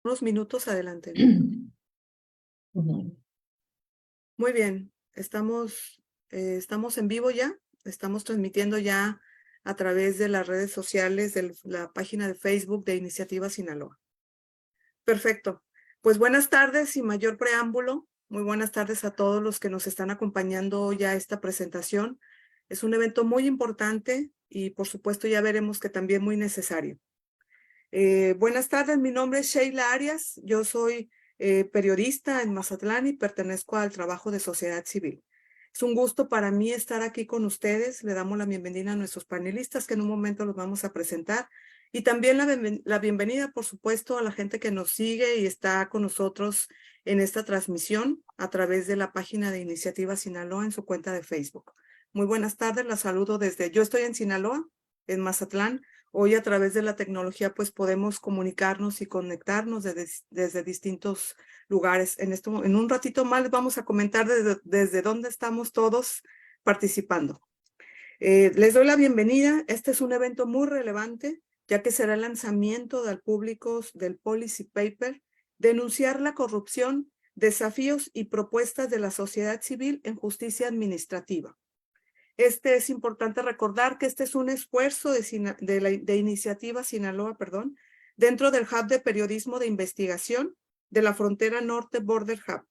Unos minutos adelante, ¿no? Ujú. Muy bien, estamos en vivo ya, estamos transmitiendo ya a través de las redes sociales, de la página de Facebook de Iniciativa Sinaloa. Perfecto. Pues buenas tardes, sin mayor preámbulo. Muy buenas tardes a todos los que nos están acompañando hoy a esta presentación. Es un evento muy importante y por supuesto ya veremos que también muy necesario. Buenas tardes, mi nombre es Sheila Arias, yo soy periodista en Mazatlán y pertenezco al trabajo de sociedad civil. Es un gusto para mí estar aquí con ustedes, le damos la bienvenida a nuestros panelistas que en un momento los vamos a presentar y también la bienvenida, por supuesto, a la gente que nos sigue y está con nosotros en esta transmisión a través de la página de Iniciativa Sinaloa en su cuenta de Facebook. Muy buenas tardes, la saludo yo estoy en Sinaloa, en Mazatlán. Hoy a través de la tecnología pues podemos comunicarnos y conectarnos desde distintos lugares. En un ratito más les vamos a comentar desde dónde estamos todos participando. Les doy la bienvenida. Este es un evento muy relevante, ya que será el lanzamiento al público del Policy Paper, denunciar la corrupción, desafíos y propuestas de la sociedad civil en justicia administrativa. Es importante recordar que este es un esfuerzo de Iniciativa Sinaloa, dentro del Hub de Periodismo de Investigación de la Frontera Norte Border Hub,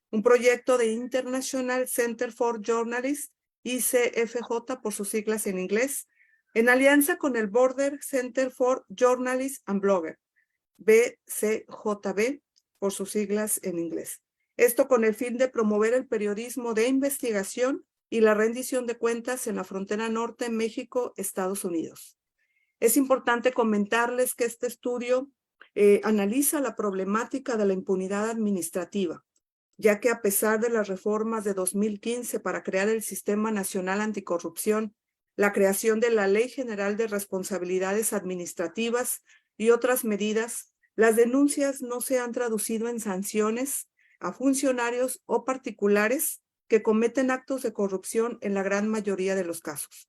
un proyecto de International Center for Journalists, ICFJ por sus siglas en inglés, en alianza con el Border Center for Journalists and Bloggers, BCJB por sus siglas en inglés. Esto con el fin de promover el periodismo de investigación y la rendición de cuentas en la frontera norte, México, Estados Unidos. Es importante comentarles que este estudio analiza la problemática de la impunidad administrativa, ya que a pesar de las reformas de 2015 para crear el Sistema Nacional Anticorrupción, la creación de la Ley General de Responsabilidades Administrativas y otras medidas, las denuncias no se han traducido en sanciones a funcionarios o particulares que cometen actos de corrupción en la gran mayoría de los casos.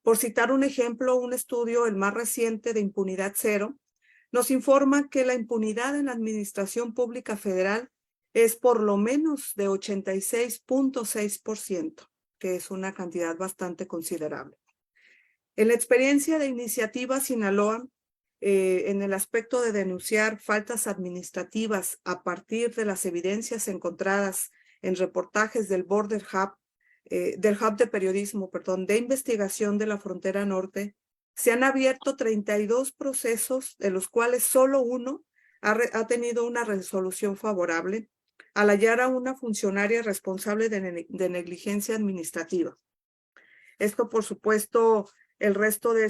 Por citar un ejemplo, un estudio, el más reciente de Impunidad Cero, nos informa que la impunidad en la Administración Pública Federal es por lo menos de 86.6%, que es una cantidad bastante considerable. En la experiencia de Iniciativa Sinaloa, en el aspecto de denunciar faltas administrativas a partir de las evidencias encontradas en reportajes del Border Hub, del Hub de Periodismo, de investigación de la frontera norte, se han abierto 32 procesos, de los cuales solo uno ha tenido una resolución favorable al hallar a una funcionaria responsable de negligencia administrativa. Esto, por supuesto, el resto de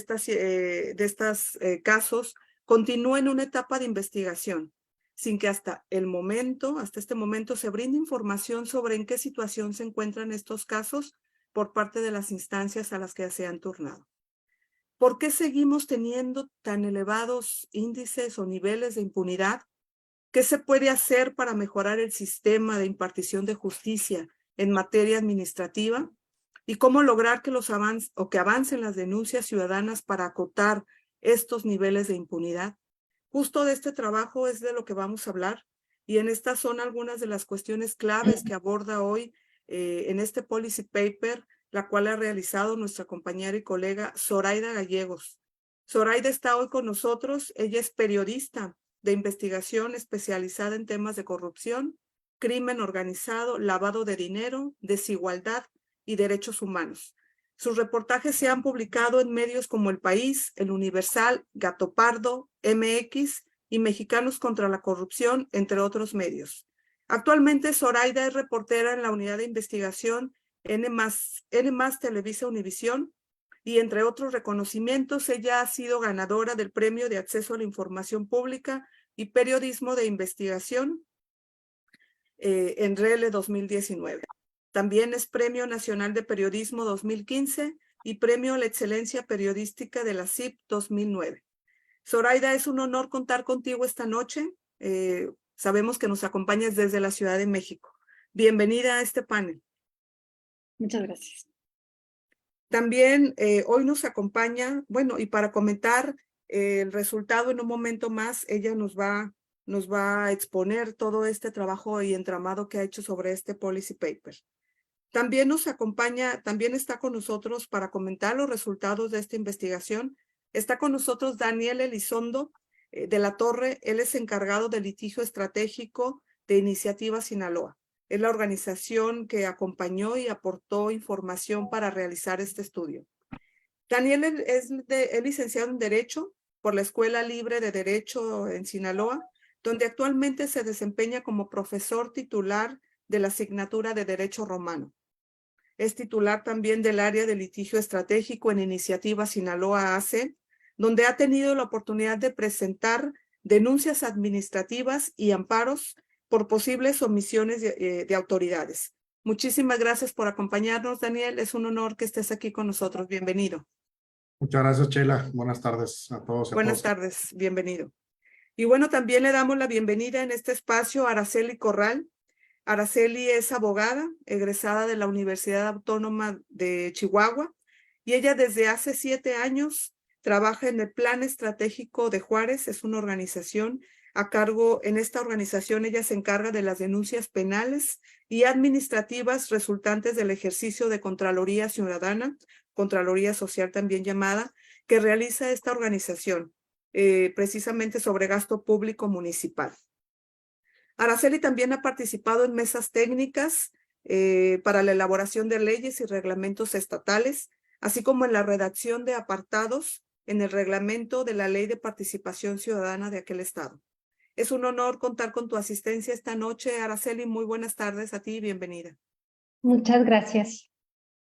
estos casos continúa en una etapa de investigación, sin que hasta este momento, se brinde información sobre en qué situación se encuentran estos casos por parte de las instancias a las que se han turnado. ¿Por qué seguimos teniendo tan elevados índices o niveles de impunidad? ¿Qué se puede hacer para mejorar el sistema de impartición de justicia en materia administrativa? ¿Y cómo lograr que avancen las denuncias ciudadanas para acotar estos niveles de impunidad? Justo de este trabajo es de lo que vamos a hablar, y en estas son algunas de las cuestiones claves que aborda hoy en este policy paper, la cual ha realizado nuestra compañera y colega Zoraida Gallegos. Zoraida está hoy con nosotros. Ella es periodista de investigación especializada en temas de corrupción, crimen organizado, lavado de dinero, desigualdad y derechos humanos. Sus reportajes se han publicado en medios como El País, El Universal, Gato Pardo, MX y Mexicanos contra la Corrupción, entre otros medios. Actualmente, Zoraida es reportera en la unidad de investigación N+ Televisa Univisión, y entre otros reconocimientos, ella ha sido ganadora del Premio de Acceso a la Información Pública y Periodismo de Investigación en RELE 2019. También es Premio Nacional de Periodismo 2015 y Premio a la Excelencia Periodística de la CIP 2009. Zoraida, es un honor contar contigo esta noche. Sabemos que nos acompañas desde la Ciudad de México. Bienvenida a este panel. Muchas gracias. También hoy nos acompaña, y para comentar El resultado en un momento más, ella nos va a exponer todo este trabajo y entramado que ha hecho sobre este policy paper. También nos acompaña, también está con nosotros para comentar los resultados de esta investigación. Está con nosotros Daniel Elizondo de la Torre. Él es encargado de litigio estratégico de Iniciativa Sinaloa. Es la organización que acompañó y aportó información para realizar este estudio. Daniel es licenciado en Derecho por la Escuela Libre de Derecho en Sinaloa, donde actualmente se desempeña como profesor titular de la asignatura de Derecho Romano. Es titular también del área de litigio estratégico en Iniciativa Sinaloa AC, donde ha tenido la oportunidad de presentar denuncias administrativas y amparos por posibles omisiones de autoridades. Muchísimas gracias por acompañarnos, Daniel. Es un honor que estés aquí con nosotros. Bienvenido. Muchas gracias, Sheila. Buenas tardes a todos y a Buenas todas. tardes, bienvenido. Y bueno, también le damos la bienvenida en este espacio a Araceli Corral. Araceli es abogada, egresada de la Universidad Autónoma de Chihuahua, y ella desde hace 7 años trabaja en el Plan Estratégico de Juárez. Es una organización a cargo, en esta organización ella se encarga de las denuncias penales y administrativas resultantes del ejercicio de Contraloría Ciudadana, Contraloría Social también llamada, que realiza esta organización, precisamente sobre gasto público municipal. Araceli también ha participado en mesas técnicas para la elaboración de leyes y reglamentos estatales, así como en la redacción de apartados en el reglamento de la Ley de Participación Ciudadana de aquel estado. Es un honor contar con tu asistencia esta noche, Araceli. Muy buenas tardes a ti y bienvenida. Muchas gracias.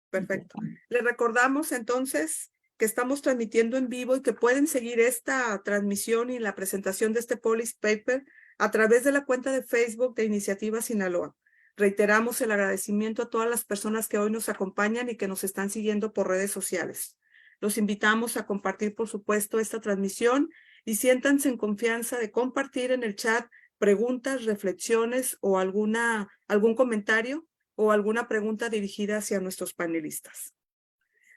Perfecto. Les recordamos entonces que estamos transmitiendo en vivo y que pueden seguir esta transmisión y la presentación de este policy paper a través de la cuenta de Facebook de Iniciativa Sinaloa. Reiteramos el agradecimiento a todas las personas que hoy nos acompañan y que nos están siguiendo por redes sociales. Los invitamos a compartir, por supuesto, esta transmisión y siéntanse en confianza de compartir en el chat preguntas, reflexiones o algún comentario o alguna pregunta dirigida hacia nuestros panelistas.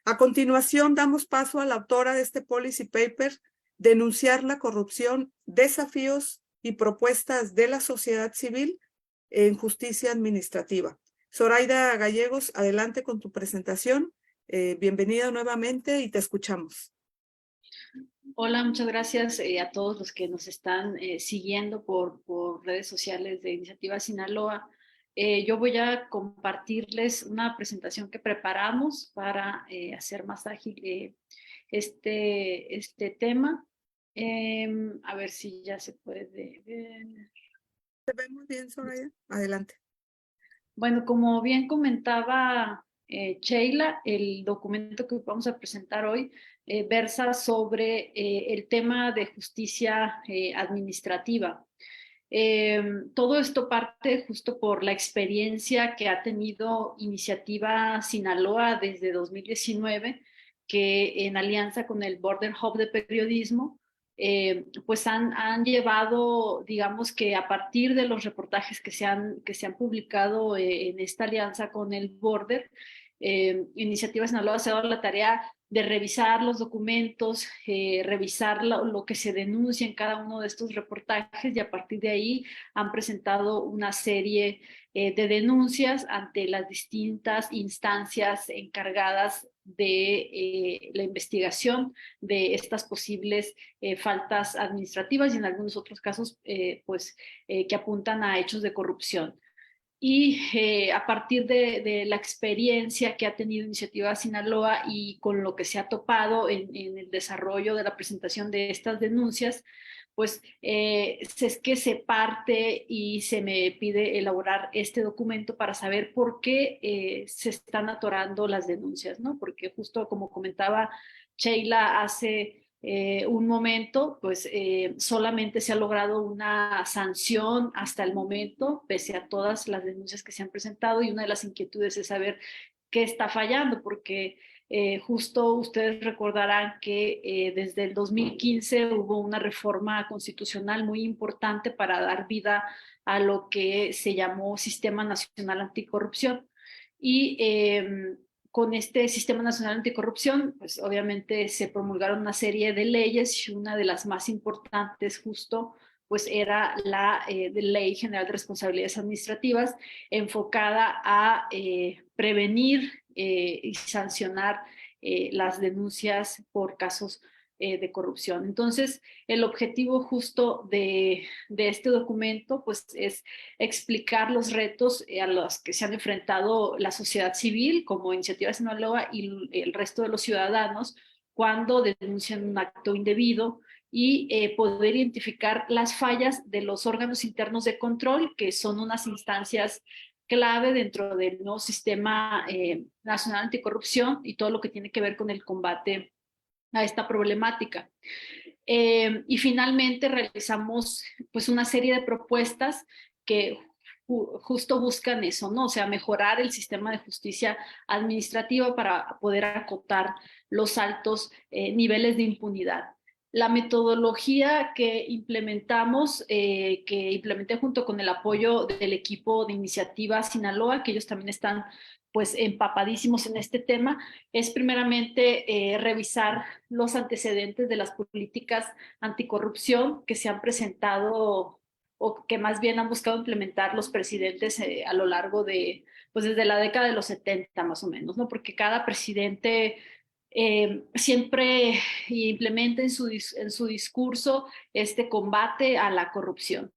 A continuación, damos paso a la autora de este policy paper, Denunciar la corrupción, desafíos y propuestas de la sociedad civil en justicia administrativa. Zoraida Gallegos, adelante con tu presentación. Bienvenida nuevamente y te escuchamos. Hola, muchas gracias a todos los que nos están siguiendo por redes sociales de Iniciativa Sinaloa. Yo voy a compartirles una presentación que preparamos para hacer más ágil este tema. A ver si ya se puede ver. ¿Te ve muy bien, Zoraida? Adelante. Bueno, como bien comentaba Sheila, el documento que vamos a presentar hoy versa sobre el tema de justicia administrativa. Todo esto parte justo por la experiencia que ha tenido Iniciativa Sinaloa desde 2019, que en alianza con el Border Hub de Periodismo, pues han llevado, digamos que a partir de los reportajes que se han publicado en esta alianza con el Border, Iniciativa Sinaloa se ha dado la tarea de revisar los documentos, revisar lo que se denuncia en cada uno de estos reportajes, y a partir de ahí han presentado una serie de denuncias ante las distintas instancias encargadas de la investigación de estas posibles faltas administrativas y en algunos otros casos que apuntan a hechos de corrupción. Y a partir de la experiencia que ha tenido Iniciativa Sinaloa y con lo que se ha topado en el desarrollo de la presentación de estas denuncias, pues es que se parte y se me pide elaborar este documento para saber por qué se están atorando las denuncias, ¿no? Porque justo como comentaba Sheila hace un momento, pues solamente se ha logrado una sanción hasta el momento, pese a todas las denuncias que se han presentado, y una de las inquietudes es saber qué está fallando, porque justo ustedes recordarán que desde el 2015 hubo una reforma constitucional muy importante para dar vida a lo que se llamó Sistema Nacional Anticorrupción. Y con este Sistema Nacional Anticorrupción, pues obviamente se promulgaron una serie de leyes y una de las más importantes justo pues era la de Ley General de Responsabilidades Administrativas enfocada a prevenir y sancionar las denuncias por casos de corrupción. Entonces, el objetivo justo de este documento pues es explicar los retos a los que se han enfrentado la sociedad civil como Iniciativa Sinaloa y el resto de los ciudadanos cuando denuncian un acto indebido y poder identificar las fallas de los órganos internos de control, que son unas instancias clave dentro del nuevo sistema nacional anticorrupción y todo lo que tiene que ver con el combate a esta problemática. Y finalmente realizamos pues una serie de propuestas que justo buscan eso, ¿no? O sea, mejorar el sistema de justicia administrativa para poder acotar los altos niveles de impunidad. La metodología que implementamos, que implementé junto con el apoyo del equipo de Iniciativa Sinaloa, que ellos también están pues empapadísimos en este tema, es primeramente revisar los antecedentes de las políticas anticorrupción que se han presentado o que más bien han buscado implementar los presidentes a lo largo de, pues desde la década de los 70 más o menos, ¿no? Porque cada presidente siempre implementa en su discurso este combate a la corrupción.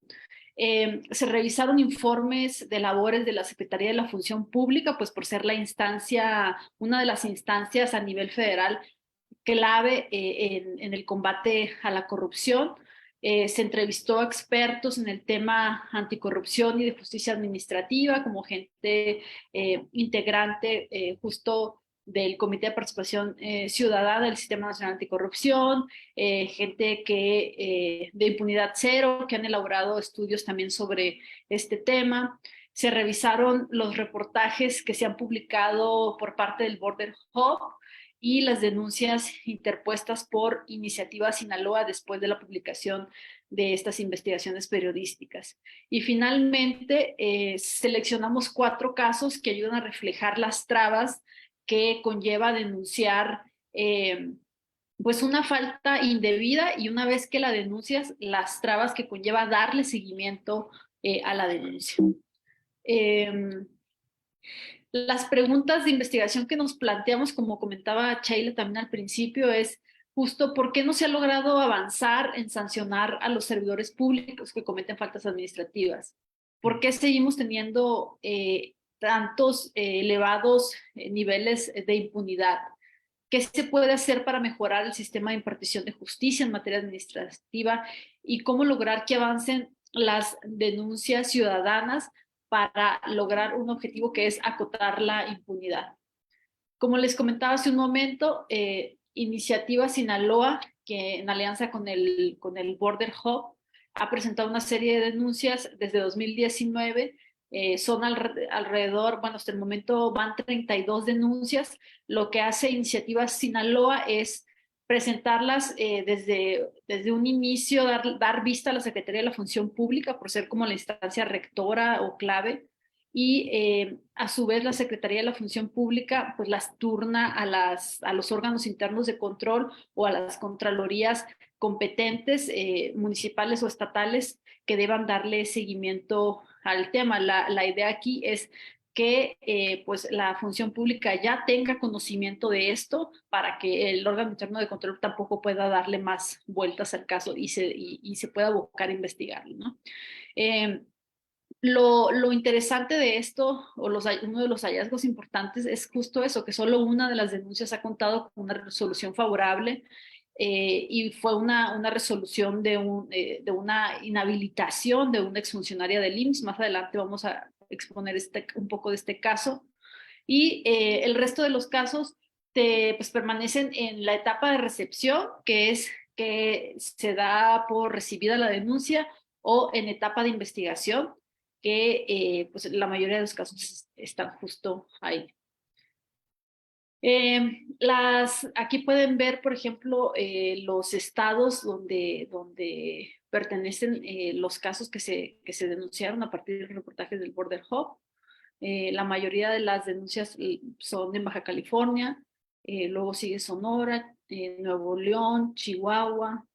Se revisaron informes de labores de la Secretaría de la Función Pública, pues por ser la instancia, una de las instancias a nivel federal clave en el combate a la corrupción. Se entrevistó a expertos en el tema anticorrupción y de justicia administrativa, como gente integrante justo del Comité de Participación Ciudadana del Sistema Nacional Anticorrupción, gente de impunidad cero, que han elaborado estudios también sobre este tema. Se revisaron los reportajes que se han publicado por parte del Border Hub y las denuncias interpuestas por Iniciativa Sinaloa después de la publicación de estas investigaciones periodísticas. Y finalmente, seleccionamos 4 casos que ayudan a reflejar las trabas que conlleva denunciar pues una falta indebida y una vez que la denuncias, las trabas que conlleva darle seguimiento a la denuncia. Las preguntas de investigación que nos planteamos, como comentaba Sheila también al principio, es justo por qué no se ha logrado avanzar en sancionar a los servidores públicos que cometen faltas administrativas. ¿Por qué seguimos teniendo tantos elevados niveles de impunidad? ¿Qué se puede hacer para mejorar el sistema de impartición de justicia en materia administrativa y cómo lograr que avancen las denuncias ciudadanas para lograr un objetivo que es acotar la impunidad? Como les comentaba hace un momento, Iniciativa Sinaloa, que en alianza con el Border Hub, ha presentado una serie de denuncias desde 2019. Son alrededor, bueno, hasta el momento van 32 denuncias. Lo que hace Iniciativa Sinaloa es presentarlas desde un inicio, dar vista a la Secretaría de la Función Pública por ser como la instancia rectora o clave y a su vez la Secretaría de la Función Pública pues las turna a los órganos internos de control o a las contralorías competentes municipales o estatales que deban darle seguimiento al tema. La idea aquí es que pues la función pública ya tenga conocimiento de esto para que el órgano interno de control tampoco pueda darle más vueltas al caso y se pueda abocar a investigarlo, ¿no? Lo interesante de esto, o uno de los hallazgos importantes, es justo eso, que solo una de las denuncias ha contado con una resolución favorable y fue una resolución de una inhabilitación de una exfuncionaria del IMSS. Más adelante vamos a exponer un poco de este caso. Y el resto de los casos pues permanecen en la etapa de recepción, que es que se da por recibida la denuncia, o en etapa de investigación, que pues la mayoría de los casos están justo ahí. Aquí pueden ver, por ejemplo, los estados donde pertenecen los casos que se denunciaron a partir de reportajes del Border Hub. La mayoría de las denuncias son en Baja California, luego sigue Sonora, Nuevo León, Chihuahua.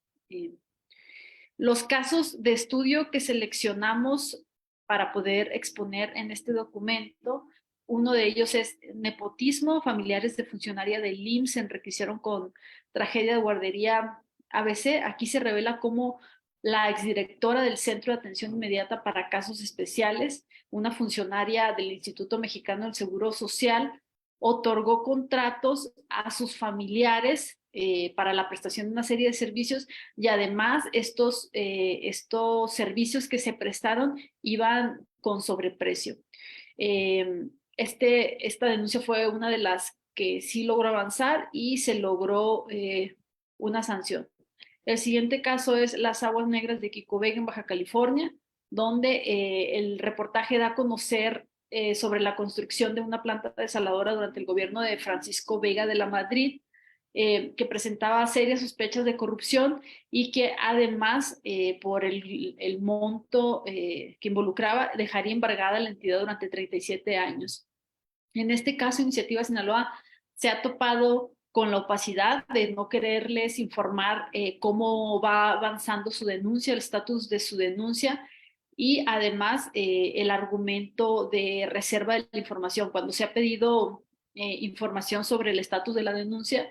Los casos de estudio que seleccionamos para poder exponer en este documento, uno de ellos es nepotismo. Familiares de funcionaria del IMSS se enriquecieron con tragedia de guardería ABC. Aquí se revela cómo la exdirectora del Centro de Atención Inmediata para Casos Especiales, una funcionaria del Instituto Mexicano del Seguro Social, otorgó contratos a sus familiares para la prestación de una serie de servicios, y además estos servicios que se prestaron iban con sobreprecio. Esta denuncia fue una de las que sí logró avanzar y se logró una sanción. El siguiente caso es las aguas negras de Quico Vega en Baja California, donde el reportaje da a conocer sobre la construcción de una planta desaladora durante el gobierno de Francisco Vega de la Madrid, que presentaba serias sospechas de corrupción y que además, por el monto que involucraba, dejaría embargada la entidad durante 37 años. En este caso, Iniciativa Sinaloa se ha topado con la opacidad de no quererles informar cómo va avanzando su denuncia, el estatus de su denuncia, y además el argumento de reserva de la información. Cuando se ha pedido información sobre el estatus de la denuncia,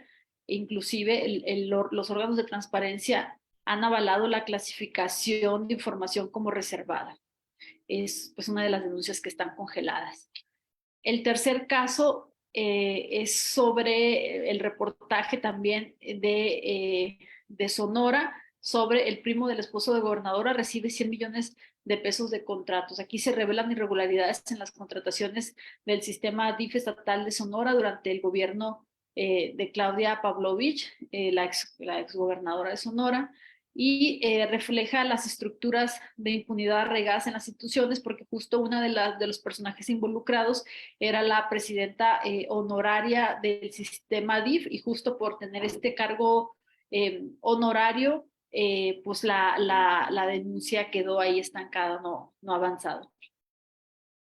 inclusive los órganos de transparencia han avalado la clasificación de información como reservada. Es pues una de las denuncias que están congeladas. El tercer caso es sobre el reportaje también de Sonora, sobre el primo del esposo de gobernadora recibe 100 millones de pesos de contratos. Aquí se revelan irregularidades en las contrataciones del sistema DIF estatal de Sonora durante el gobierno de Claudia Pavlovich, la exgobernadora de Sonora, y refleja las estructuras de impunidad arraigadas en las instituciones, porque justo una de los personajes involucrados era la presidenta honoraria del sistema DIF, y justo por tener este cargo honorario, pues la denuncia quedó ahí estancada, no ha avanzado.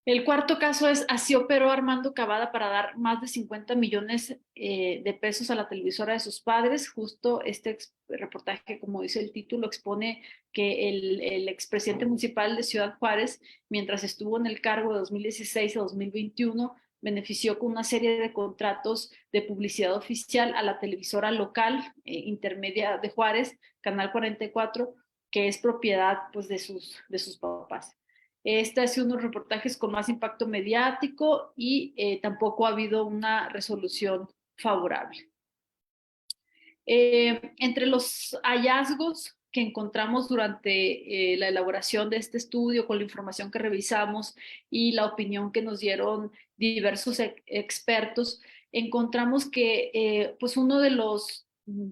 El cuarto caso es: así operó Armando Cavada para dar más de 50 millones de pesos a la televisora de sus padres. Justo este reportaje, como dice el título, expone que el expresidente municipal de Ciudad Juárez, mientras estuvo en el cargo de 2016 a 2021, benefició con una serie de contratos de publicidad oficial a la televisora local intermedia de Juárez, Canal 44, que es propiedad pues de sus papás. Este ha sido uno de los reportajes con más impacto mediático y tampoco ha habido una resolución favorable. Entre los hallazgos que encontramos durante la elaboración de este estudio, con la información que revisamos y la opinión que nos dieron diversos expertos, encontramos que pues uno de los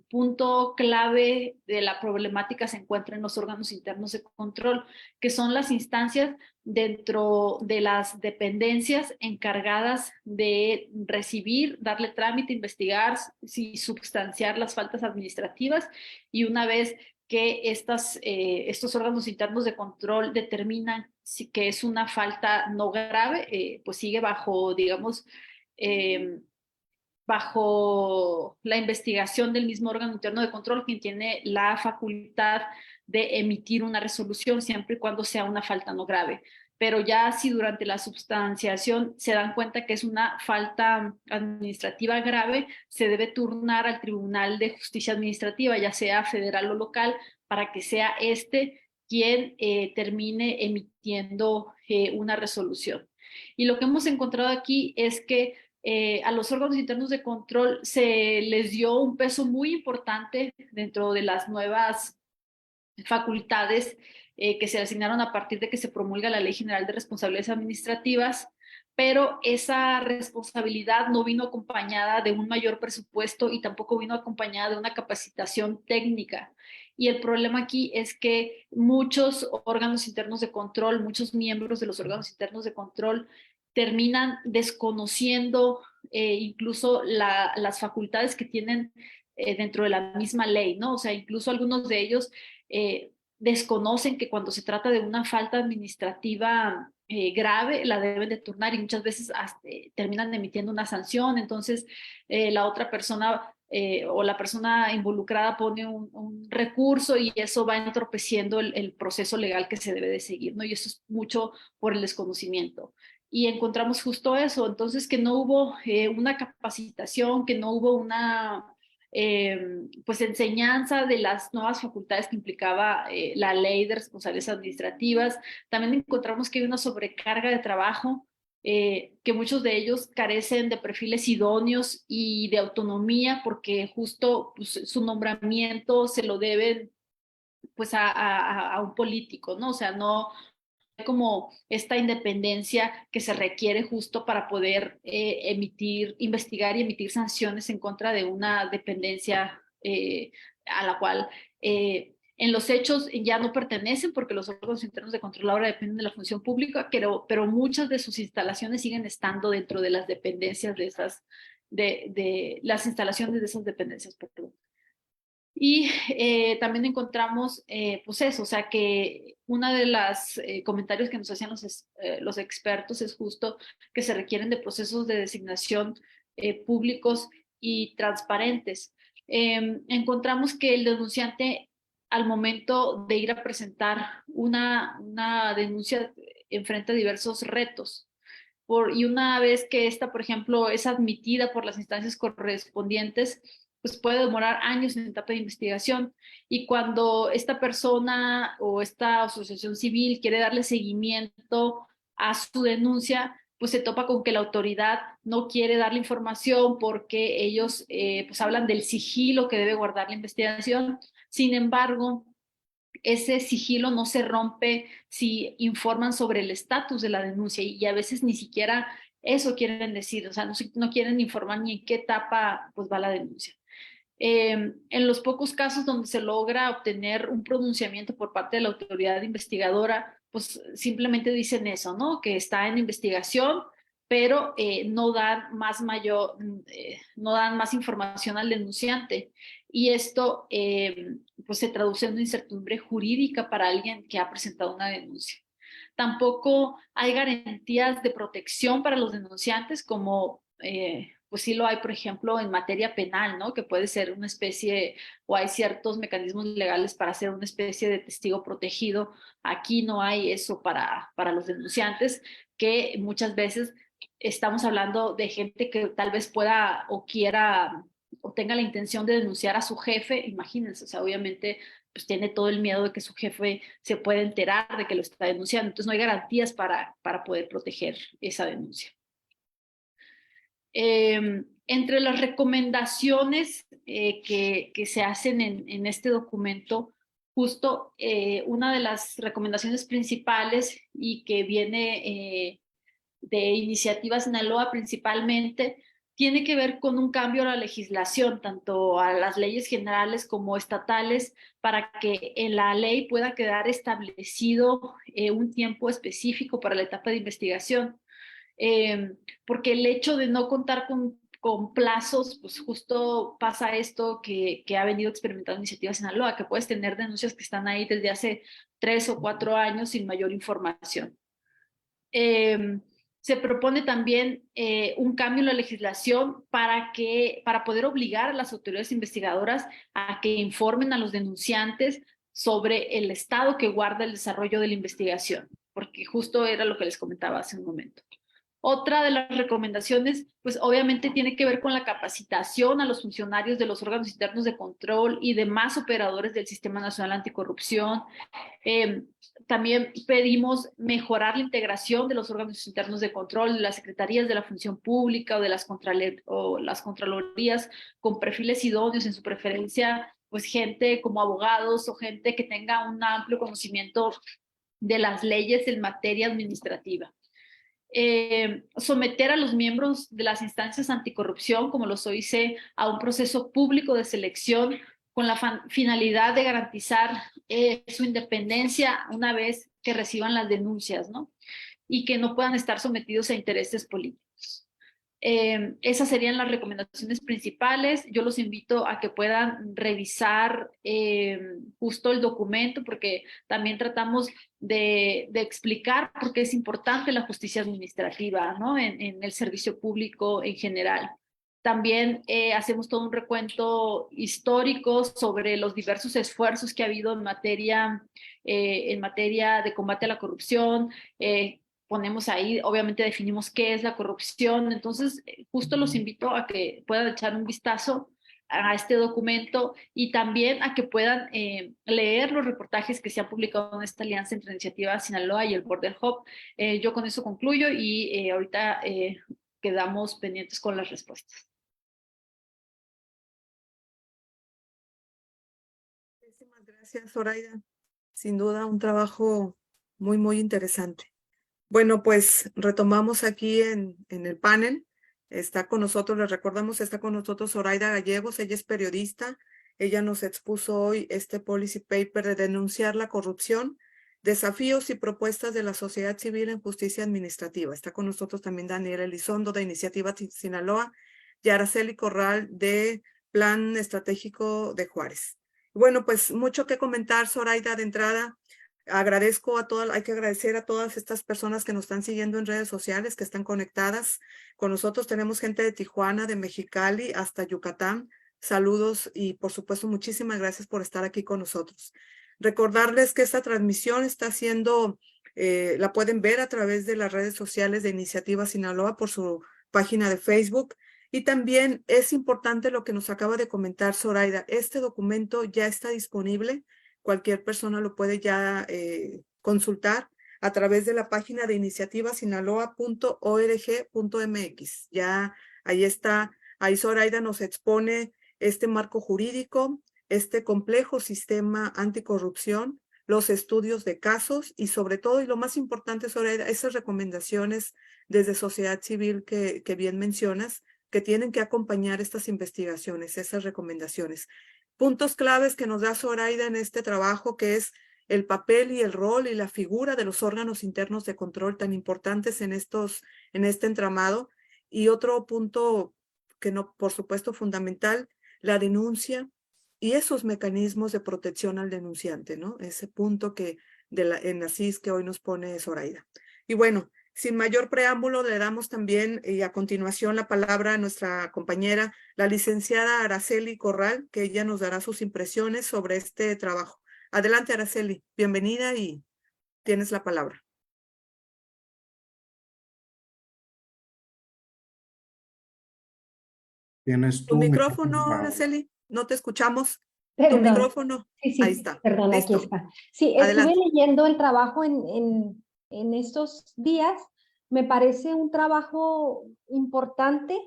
puntos clave de la problemática se encuentra en los órganos internos de control, que son las instancias dentro de las dependencias encargadas de recibir, darle trámite, investigar y substanciar las faltas administrativas, y una vez que estos órganos internos de control determinan que es una falta no grave, pues sigue bajo, digamos, bajo la investigación del mismo órgano interno de control, quien tiene la facultad de emitir una resolución siempre y cuando sea una falta no grave. Pero ya si durante la substanciación se dan cuenta que es una falta administrativa grave, se debe turnar al Tribunal de Justicia Administrativa, ya sea federal o local, para que sea quien termine emitiendo una resolución. Y lo que hemos encontrado aquí es que a los órganos internos de control se les dio un peso muy importante dentro de las nuevas facultades que se asignaron a partir de que se promulga la Ley General de Responsabilidades Administrativas, pero esa responsabilidad no vino acompañada de un mayor presupuesto y tampoco vino acompañada de una capacitación técnica. Y el problema aquí es que muchos órganos internos de control, muchos miembros de los órganos internos de control terminan desconociendo incluso las facultades que tienen dentro de la misma ley, ¿no? O sea, incluso algunos de ellos desconocen que cuando se trata de una falta administrativa grave, la deben de turnar y muchas veces terminan emitiendo una sanción. Entonces la otra persona o la persona involucrada pone un recurso y eso va entorpeciendo el proceso legal que se debe de seguir, ¿no? Y eso es mucho por el desconocimiento. Y encontramos justo eso, entonces que no hubo una capacitación, que no hubo una pues enseñanza de las nuevas facultades que implicaba la ley de responsabilidades administrativas. También encontramos que hay una sobrecarga de trabajo, que muchos de ellos carecen de perfiles idóneos y de autonomía porque justo pues, su nombramiento se lo deben pues a un político, ¿no? O sea, no como esta independencia que se requiere justo para poder investigar y emitir sanciones en contra de una dependencia a la cual en los hechos ya no pertenecen porque los órganos internos de control ahora dependen de la función pública, pero muchas de sus instalaciones siguen estando dentro de las dependencias de esas, de las instalaciones de esas dependencias, perdón. Y también encontramos, pues eso, o sea, que uno de los comentarios que nos hacían los expertos es justo que se requieren de procesos de designación públicos y transparentes. Encontramos que el denunciante, al momento de ir a presentar una denuncia, enfrenta diversos retos. Y una vez que esta, por ejemplo, es admitida por las instancias correspondientes, pues puede demorar años en etapa de investigación. Y cuando esta persona o esta asociación civil quiere darle seguimiento a su denuncia, pues se topa con que la autoridad no quiere darle información porque ellos pues hablan del sigilo que debe guardar la investigación. Sin embargo, ese sigilo no se rompe si informan sobre el estatus de la denuncia y a veces ni siquiera eso quieren decir, o sea, no quieren informar ni en qué etapa pues va la denuncia. En los pocos casos donde se logra obtener un pronunciamiento por parte de la autoridad investigadora, pues simplemente dicen eso, ¿no? Que está en investigación, pero no dan más información al denunciante. Y esto pues se traduce en una incertidumbre jurídica para alguien que ha presentado una denuncia. Tampoco hay garantías de protección para los denunciantes como pues sí lo hay, por ejemplo, en materia penal, ¿no? Que puede ser una especie, o hay ciertos mecanismos legales para ser una especie de testigo protegido. Aquí no hay eso para los denunciantes, que muchas veces estamos hablando de gente que tal vez pueda o quiera o tenga la intención de denunciar a su jefe, imagínense, o sea, obviamente pues tiene todo el miedo de que su jefe se pueda enterar de que lo está denunciando, entonces no hay garantías para poder proteger esa denuncia. Entre las recomendaciones que se hacen en este documento, justo una de las recomendaciones principales y que viene de Iniciativa Sinaloa principalmente, tiene que ver con un cambio a la legislación, tanto a las leyes generales como estatales, para que en la ley pueda quedar establecido un tiempo específico para la etapa de investigación. Porque el hecho de no contar con plazos, pues justo pasa esto que ha venido experimentando Iniciativa Sinaloa, que puedes tener denuncias que están ahí desde hace 3 o 4 años sin mayor información. Se propone también un cambio en la legislación para poder obligar a las autoridades investigadoras a que informen a los denunciantes sobre el estado que guarda el desarrollo de la investigación, porque justo era lo que les comentaba hace un momento. Otra de las recomendaciones, pues obviamente tiene que ver con la capacitación a los funcionarios de los órganos internos de control y demás operadores del Sistema Nacional Anticorrupción. También pedimos mejorar la integración de los órganos internos de control, de las secretarías de la función pública o las contralorías con perfiles idóneos, en su preferencia, pues gente como abogados o gente que tenga un amplio conocimiento de las leyes en materia administrativa. Someter a los miembros de las instancias anticorrupción, como los OIC, a un proceso público de selección con la finalidad de garantizar su independencia una vez que reciban las denuncias, ¿no? Y que no puedan estar sometidos a intereses políticos. Esas serían las recomendaciones principales. Yo los invito a que puedan revisar justo el documento, porque también tratamos de explicar por qué es importante la justicia administrativa, ¿no? En el servicio público en general. También hacemos todo un recuento histórico sobre los diversos esfuerzos que ha habido en materia de combate a la corrupción. Ponemos ahí, obviamente definimos qué es la corrupción. Entonces, justo los invito a que puedan echar un vistazo a este documento y también a que puedan leer los reportajes que se han publicado en esta alianza entre Iniciativa Sinaloa y el Border Hub. Yo con eso concluyo y ahorita quedamos pendientes con las respuestas. Muchísimas gracias, Zoraida. Sin duda, un trabajo muy, muy interesante. Bueno, pues retomamos aquí en el panel. Está con nosotros, les recordamos, está con nosotros Zoraida Gallegos. Ella es periodista. Ella nos expuso hoy este policy paper de denunciar la corrupción, desafíos y propuestas de la sociedad civil en justicia administrativa. Está con nosotros también Daniel Elizondo de Iniciativa Sinaloa y Araceli Corral de Plan Estratégico de Juárez. Bueno, pues mucho que comentar, Zoraida, de entrada. Hay que agradecer a todas estas personas que nos están siguiendo en redes sociales, que están conectadas con nosotros. Tenemos gente de Tijuana, de Mexicali, hasta Yucatán. Saludos y por supuesto muchísimas gracias por estar aquí con nosotros. Recordarles que esta transmisión está siendo, la pueden ver a través de las redes sociales de Iniciativa Sinaloa por su página de Facebook. Y también es importante lo que nos acaba de comentar Zoraida. Este documento ya está disponible. Cualquier persona lo puede ya consultar a través de la página de iniciativasinaloa.org.mx. Ya ahí está, ahí Zoraida nos expone este marco jurídico, este complejo sistema anticorrupción, los estudios de casos y sobre todo, y lo más importante, Zoraida, esas recomendaciones desde sociedad civil que bien mencionas, que tienen que acompañar estas investigaciones, esas recomendaciones. Puntos claves que nos da Zoraida en este trabajo, que es el papel y el rol y la figura de los órganos internos de control tan importantes en este entramado. Y otro punto que no, por supuesto, fundamental, la denuncia y esos mecanismos de protección al denunciante, ¿no? Ese punto en la CIS que hoy nos pone Zoraida. Y bueno, sin mayor preámbulo, le damos también a continuación la palabra a nuestra compañera, la licenciada Araceli Corral, que ella nos dará sus impresiones sobre este trabajo. Adelante, Araceli, bienvenida y tienes la palabra. Tienes Tu micrófono, Araceli, no te escuchamos. Tu micrófono, sí, ahí está. Perdón, Listo. aquí está. Sí, Adelante. estuve leyendo el trabajo en estos días. Me parece un trabajo importante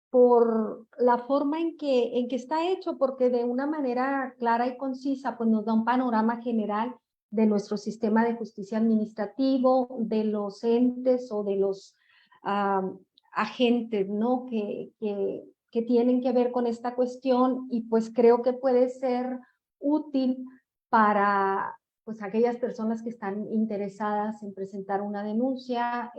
por la forma en que está hecho, porque de una manera clara y concisa, pues nos da un panorama general de nuestro sistema de justicia administrativo, de los entes o de los agentes, ¿no? Que tienen que ver con esta cuestión, y pues creo que puede ser útil para pues aquellas personas que están interesadas en presentar una denuncia,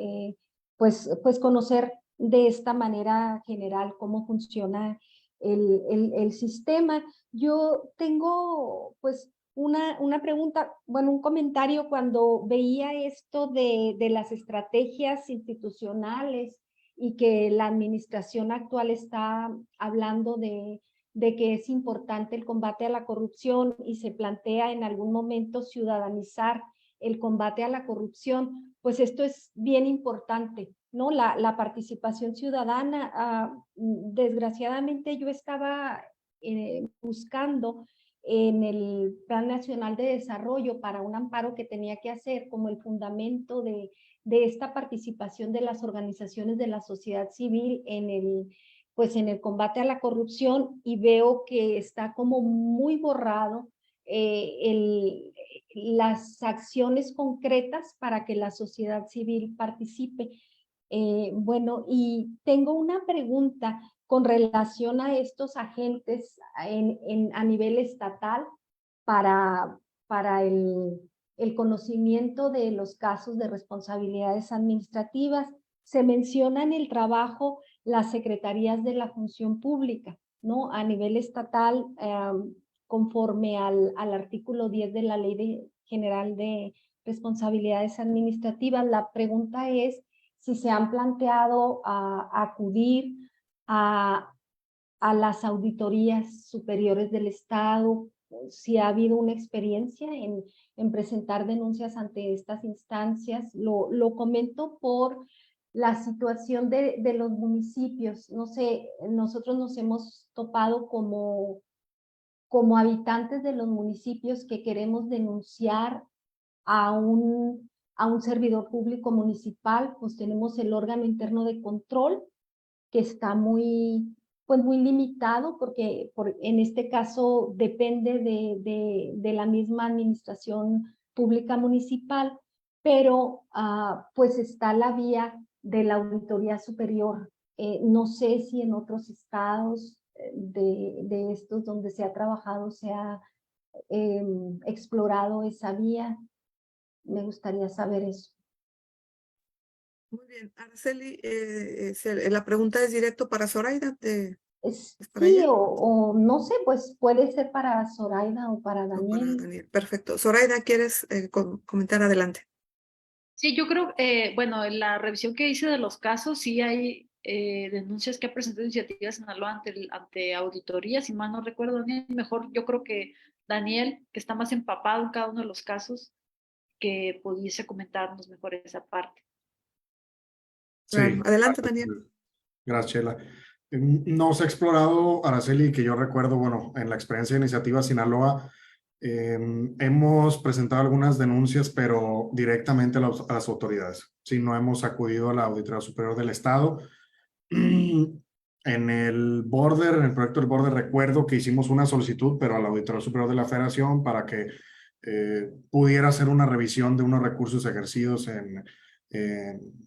pues conocer de esta manera general cómo funciona el sistema. Yo tengo pues una pregunta, bueno, un comentario cuando veía esto de las estrategias institucionales y que la administración actual está hablando de que es importante el combate a la corrupción y se plantea en algún momento ciudadanizar el combate a la corrupción, pues esto es bien importante, ¿no? La participación ciudadana. Desgraciadamente yo estaba buscando en el Plan Nacional de Desarrollo para un amparo que tenía que hacer como el fundamento de esta participación de las organizaciones de la sociedad civil en el combate a la corrupción, y veo que está como muy borrado las acciones concretas para que la sociedad civil participe. Bueno, y tengo una pregunta con relación a estos agentes a nivel estatal para el conocimiento de los casos de responsabilidades administrativas. se menciona en el trabajo las secretarías de la función pública, ¿no? A nivel estatal, conforme al artículo 10 de la Ley General de Responsabilidades Administrativas. La pregunta es si se han planteado acudir a las auditorías superiores del Estado, si ha habido una experiencia en presentar denuncias ante estas instancias. Lo comento por la situación de los municipios. No sé, nosotros nos hemos topado como habitantes de los municipios que queremos denunciar a un servidor público municipal, pues tenemos el órgano interno de control que está muy limitado porque en este caso depende de la misma administración pública municipal, pero pues está la vía de la Auditoría Superior. No sé si en otros estados de estos donde se ha trabajado se ha explorado esa vía. Me gustaría saber eso. Muy bien, Araceli, la pregunta es directo para Zoraida. ¿Es para Sí, ella? o no sé, pues puede ser para Zoraida o para O para Daniel. Daniel. Perfecto. Zoraida, ¿quieres comentar? Adelante? Sí, yo creo, bueno, en la revisión que hice de los casos, sí hay denuncias que ha presentado Iniciativa Sinaloa ante auditoría, si mal no recuerdo, Daniel. Mejor yo creo que Daniel, que está más empapado en cada uno de los casos, que pudiese comentarnos mejor esa parte. Claro. Sí, Adelante, Daniel. gracias, Chela. No se ha explorado, Araceli, que yo recuerdo, bueno, en la experiencia de Iniciativa Sinaloa, hemos presentado algunas denuncias, pero directamente a las autoridades. Sí, no hemos acudido a la Auditoría Superior del Estado. En el proyecto del border, recuerdo que hicimos una solicitud, pero a la Auditoría Superior de la Federación para que pudiera hacer una revisión de unos recursos ejercidos en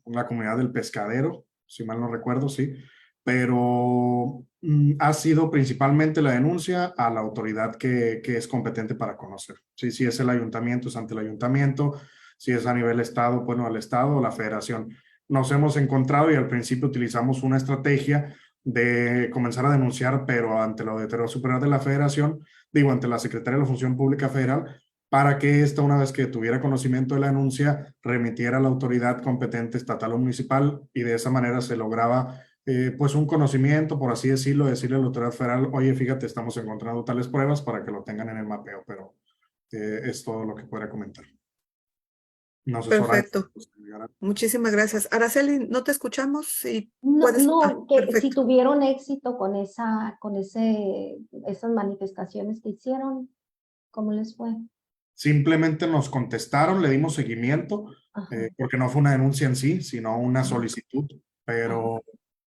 la comunidad del Pescadero, si mal no recuerdo, sí. Pero ha sido principalmente la denuncia a la autoridad que es competente para conocer. Sí, si es el ayuntamiento, es ante el ayuntamiento. Si es a nivel estado, bueno, al estado o la federación. Nos hemos encontrado y al principio utilizamos una estrategia de comenzar a denunciar, pero ante la Auditoría Superior de la Federación, ante la Secretaría de la Función Pública Federal, para que esta, una vez que tuviera conocimiento de la denuncia, remitiera a la autoridad competente estatal o municipal, y de esa manera se lograba pues un conocimiento, por así decirlo, decirle a la autoridad federal: oye, fíjate, estamos encontrando tales pruebas, para que lo tengan en el mapeo. Pero es todo lo que podría comentar. No sé, Soraya. Perfecto. Muchísimas gracias. Araceli, ¿no te escuchamos? Si No, puedes. que Perfecto. si tuvieron éxito con esas manifestaciones que hicieron, ¿cómo les fue? Simplemente nos contestaron, le dimos seguimiento, porque no fue una denuncia en sí, sino una solicitud, pero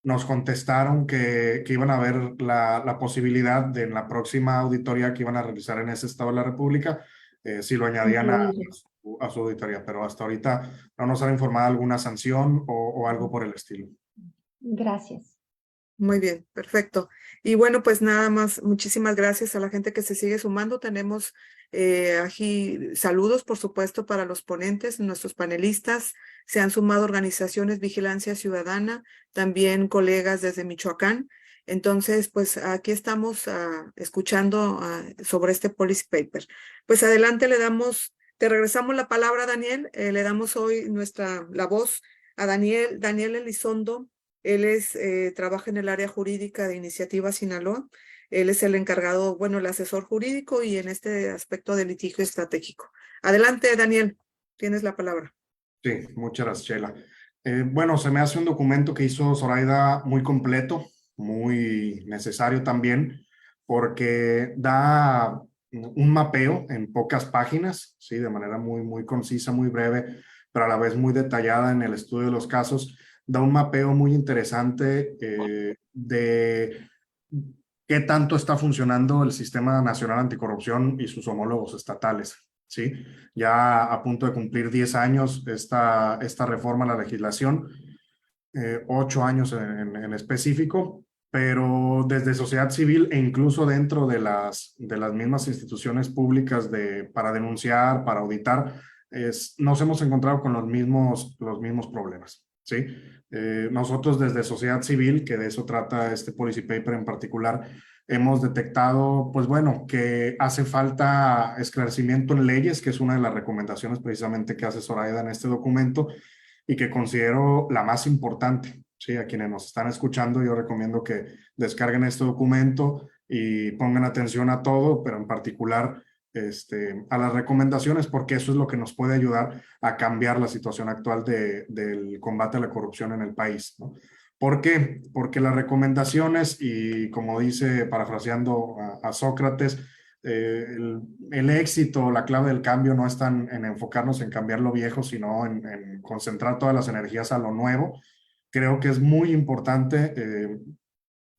nos contestaron que iban a ver la posibilidad de, en la próxima auditoría que iban a realizar en ese estado de la República, si lo añadían a su auditoría, pero hasta ahorita no nos han informado alguna sanción o algo por el estilo. Gracias. Muy bien, perfecto. Y bueno, pues nada más, muchísimas gracias a la gente que se sigue sumando. Tenemos aquí saludos, por supuesto, para los ponentes, nuestros panelistas. Se han sumado organizaciones Vigilancia Ciudadana, también colegas desde Michoacán. Entonces, pues aquí estamos escuchando sobre este policy paper. Pues adelante te regresamos la palabra, Daniel. Le damos hoy la voz a Daniel Elizondo. Él trabaja en el área jurídica de Iniciativa Sinaloa. Él es el encargado, bueno, el asesor jurídico y en este aspecto de litigio estratégico. Adelante, Daniel, tienes la palabra. Sí, muchas gracias, Sheila. Bueno, se me hace un documento que hizo Zoraida muy completo, muy necesario también, porque da un mapeo en pocas páginas, sí, de manera muy concisa, muy breve, pero a la vez muy detallada en el estudio de los casos. Da un mapeo muy interesante de qué tanto está funcionando el Sistema Nacional Anticorrupción y sus homólogos estatales, ¿sí? Ya a punto de cumplir 10 años esta reforma a la legislación, 8 años en específico, pero desde sociedad civil e incluso dentro de las mismas instituciones públicas para denunciar, para auditar, nos hemos encontrado con los mismos problemas. ¿sí? Nosotros desde sociedad civil, que de eso trata este policy paper en particular, hemos detectado, pues bueno, que hace falta esclarecimiento en leyes, que es una de las recomendaciones precisamente que hace Zoraida en este documento y que considero la más importante. Sí, a quienes nos están escuchando, yo recomiendo que descarguen este documento y pongan atención a todo, pero en particular a las recomendaciones, porque eso es lo que nos puede ayudar a cambiar la situación actual del combate a la corrupción en el país, ¿no? ¿Por qué? Porque las recomendaciones, y como dice, parafraseando a Sócrates, el éxito, la clave del cambio no está en enfocarnos en cambiar lo viejo, sino en concentrar todas las energías a lo nuevo. Creo que es muy importante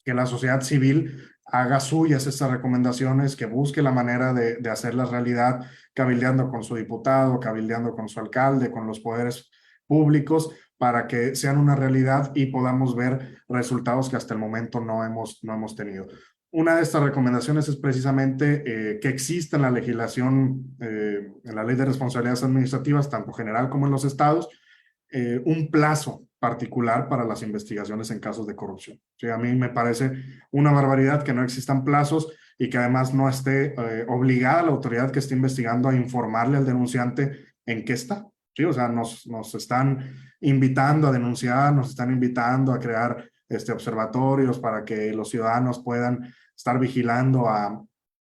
que la sociedad civil haga suyas estas recomendaciones, que busque la manera de hacerlas realidad, cabildeando con su diputado, cabildeando con su alcalde, con los poderes públicos, para que sean una realidad y podamos ver resultados que hasta el momento no hemos tenido. Una de estas recomendaciones es precisamente que exista en la legislación, en la ley de responsabilidades administrativas, tanto general como en los estados, un plazo particular para las investigaciones en casos de corrupción. Sí, a mí me parece una barbaridad que no existan plazos y que además no esté obligada la autoridad que esté investigando a informarle al denunciante en qué está. Sí, o sea, nos están invitando a denunciar, nos están invitando a crear observatorios para que los ciudadanos puedan estar vigilando a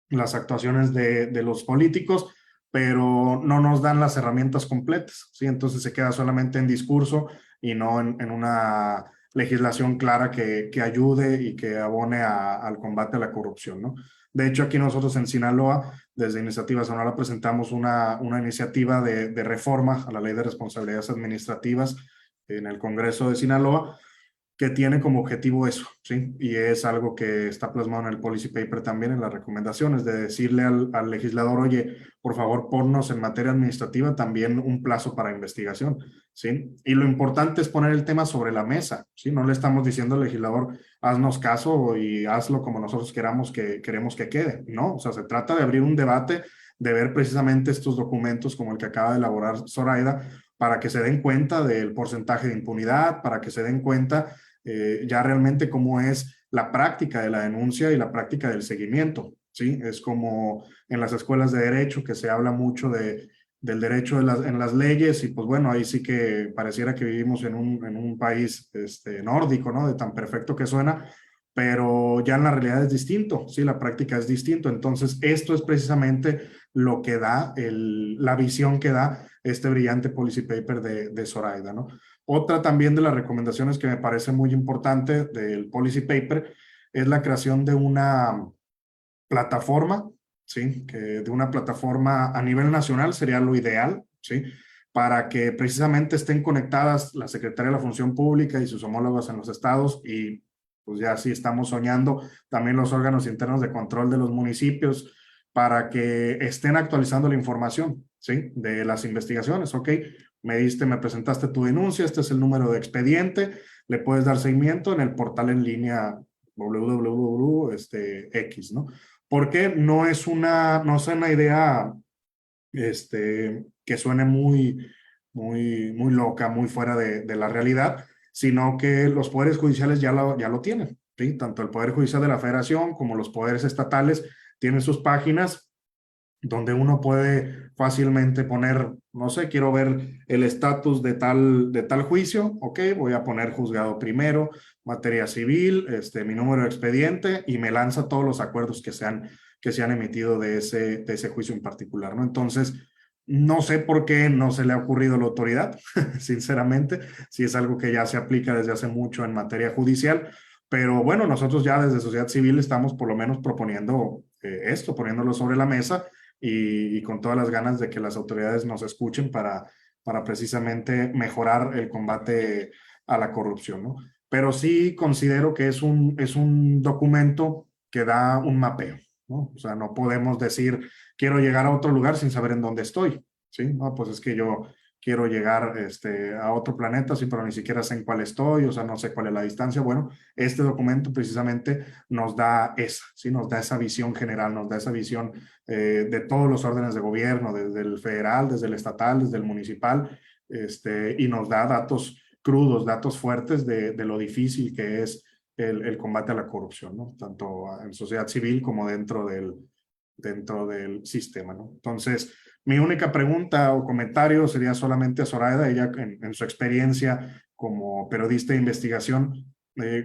las actuaciones de los políticos, pero no nos dan las herramientas completas, ¿sí? Entonces se queda solamente en discurso y no en una legislación clara que ayude y que abone al combate a la corrupción, ¿no? De hecho, aquí nosotros en Sinaloa, desde Iniciativa Sonora, presentamos una iniciativa de reforma a la Ley de Responsabilidades Administrativas en el Congreso de Sinaloa, que tiene como objetivo eso, ¿sí? Y es algo que está plasmado en el policy paper también, en las recomendaciones, de decirle al legislador, oye, por favor, ponnos en materia administrativa también un plazo para investigación, ¿sí? Y lo importante es poner el tema sobre la mesa, ¿sí? No le estamos diciendo al legislador, haznos caso y hazlo como nosotros queremos que quede, ¿no? O sea, se trata de abrir un debate, de ver precisamente estos documentos como el que acaba de elaborar Zoraida, para que se den cuenta del porcentaje de impunidad, para que se den cuenta ya realmente cómo es la práctica de la denuncia y la práctica del seguimiento, ¿sí? Es como en las escuelas de derecho que se habla mucho del derecho en las leyes y pues bueno, ahí sí que pareciera que vivimos en un país nórdico, ¿no? De tan perfecto que suena, pero ya en la realidad es distinto, ¿sí? La práctica es distinto. Entonces, esto es precisamente lo que da, la visión que da este brillante policy paper de Zoraida, ¿no? Otra también de las recomendaciones que me parece muy importante del policy paper es la creación de una plataforma, ¿sí? Que de una plataforma a nivel nacional sería lo ideal, ¿sí? Para que precisamente estén conectadas la Secretaría de la Función Pública y sus homólogos en los estados y pues ya sí estamos soñando también los órganos internos de control de los municipios para que estén actualizando la información, ¿sí? De las investigaciones, ¿ok? Me presentaste tu denuncia, este es el número de expediente, le puedes dar seguimiento en el portal en línea www.x, ¿no? Porque no es una idea que suene muy loca, muy fuera de la realidad, sino que los poderes judiciales ya lo tienen, ¿sí? Tanto el Poder Judicial de la Federación como los poderes estatales tienen sus páginas donde uno puede fácilmente poner, no sé, quiero ver el estatus de tal juicio, ok, voy a poner juzgado primero, materia civil, mi número de expediente y me lanza todos los acuerdos que se han emitido de ese juicio en particular, ¿no? Entonces, no sé por qué no se le ha ocurrido a la autoridad, sinceramente, si es algo que ya se aplica desde hace mucho en materia judicial, pero bueno, nosotros ya desde sociedad civil estamos por lo menos proponiendo esto, poniéndolo sobre la mesa y con todas las ganas de que las autoridades nos escuchen para precisamente mejorar el combate a la corrupción, ¿no? Pero sí considero que es un documento que da un mapeo, ¿no? O sea, no podemos decir, quiero llegar a otro lugar sin saber en dónde estoy, ¿sí? No, pues es que yo quiero llegar a otro planeta, sí, pero ni siquiera sé en cuál estoy, o sea, no sé cuál es la distancia. Bueno, este documento precisamente nos da ¿sí? Nos da esa visión general, nos da esa visión de todos los órdenes de gobierno, desde el federal, desde el estatal, desde el municipal, y nos da datos crudos, datos fuertes de lo difícil que es el combate a la corrupción, ¿no? Tanto en sociedad civil como dentro del sistema, ¿no? Entonces, mi única pregunta o comentario sería solamente a Zoraida, ella en su experiencia como periodista de investigación,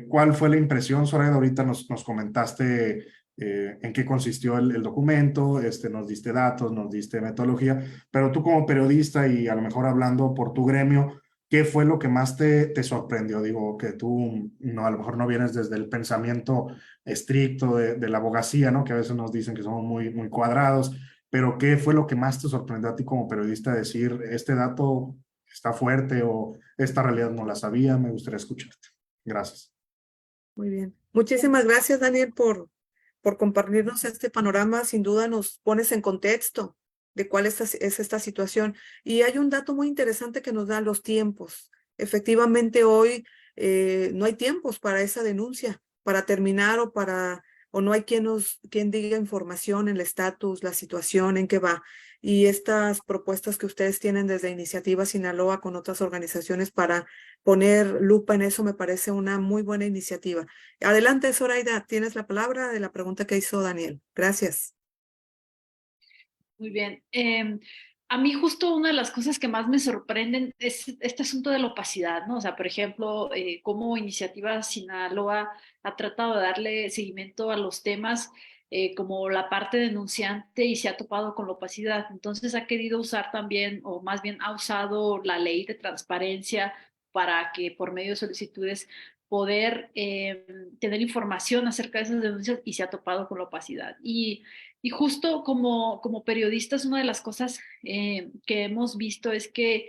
¿cuál fue la impresión, Zoraida? Ahorita nos comentaste en qué consistió el documento, nos diste datos, nos diste metodología, pero tú como periodista y a lo mejor hablando por tu gremio, ¿qué fue lo que más te sorprendió? Digo, que tú no, a lo mejor no vienes desde el pensamiento estricto de la abogacía, ¿no? Que a veces nos dicen que somos muy cuadrados, pero ¿qué fue lo que más te sorprendió a ti como periodista decir, este dato está fuerte o esta realidad no la sabía? Me gustaría escucharte. Gracias. Muy bien. Muchísimas gracias, Daniel, por compartirnos este panorama. Sin duda nos pones en contexto de cuál es esta situación. Y hay un dato muy interesante que nos da los tiempos. Efectivamente, hoy no hay tiempos para esa denuncia, para terminar o no hay quien diga información, el estatus, la situación, en qué va. Y estas propuestas que ustedes tienen desde Iniciativa Sinaloa con otras organizaciones para poner lupa en eso me parece una muy buena iniciativa. Adelante, Zoraida, tienes la palabra de la pregunta que hizo Daniel. Gracias. Muy bien. A mí justo una de las cosas que más me sorprenden es este asunto de la opacidad, ¿no? O sea, por ejemplo, cómo Iniciativa Sinaloa ha tratado de darle seguimiento a los temas como la parte denunciante y se ha topado con la opacidad. Entonces ha querido usar también, o más bien ha usado la ley de transparencia para que por medio de solicitudes poder tener información acerca de esas denuncias y se ha topado con la opacidad. Y justo como periodistas, una de las cosas que hemos visto es que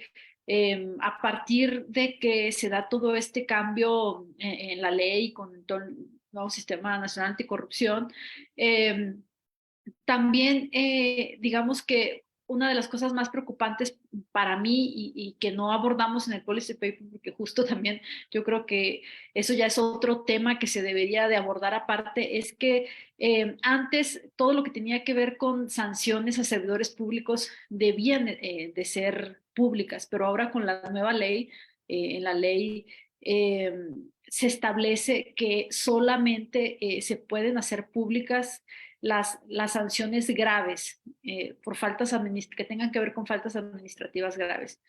a partir de que se da todo este cambio en la ley con todo el nuevo Sistema Nacional Anticorrupción, eh, también, digamos que una de las cosas más preocupantes para mí y que no abordamos en el policy paper, porque justo también yo creo que eso ya es otro tema que se debería de abordar aparte, es que antes todo lo que tenía que ver con sanciones a servidores públicos debían de ser públicas, pero ahora con la nueva ley, en la ley eh, se establece que solamente se pueden hacer públicas las sanciones graves por faltas que tengan que ver con faltas administrativas graves.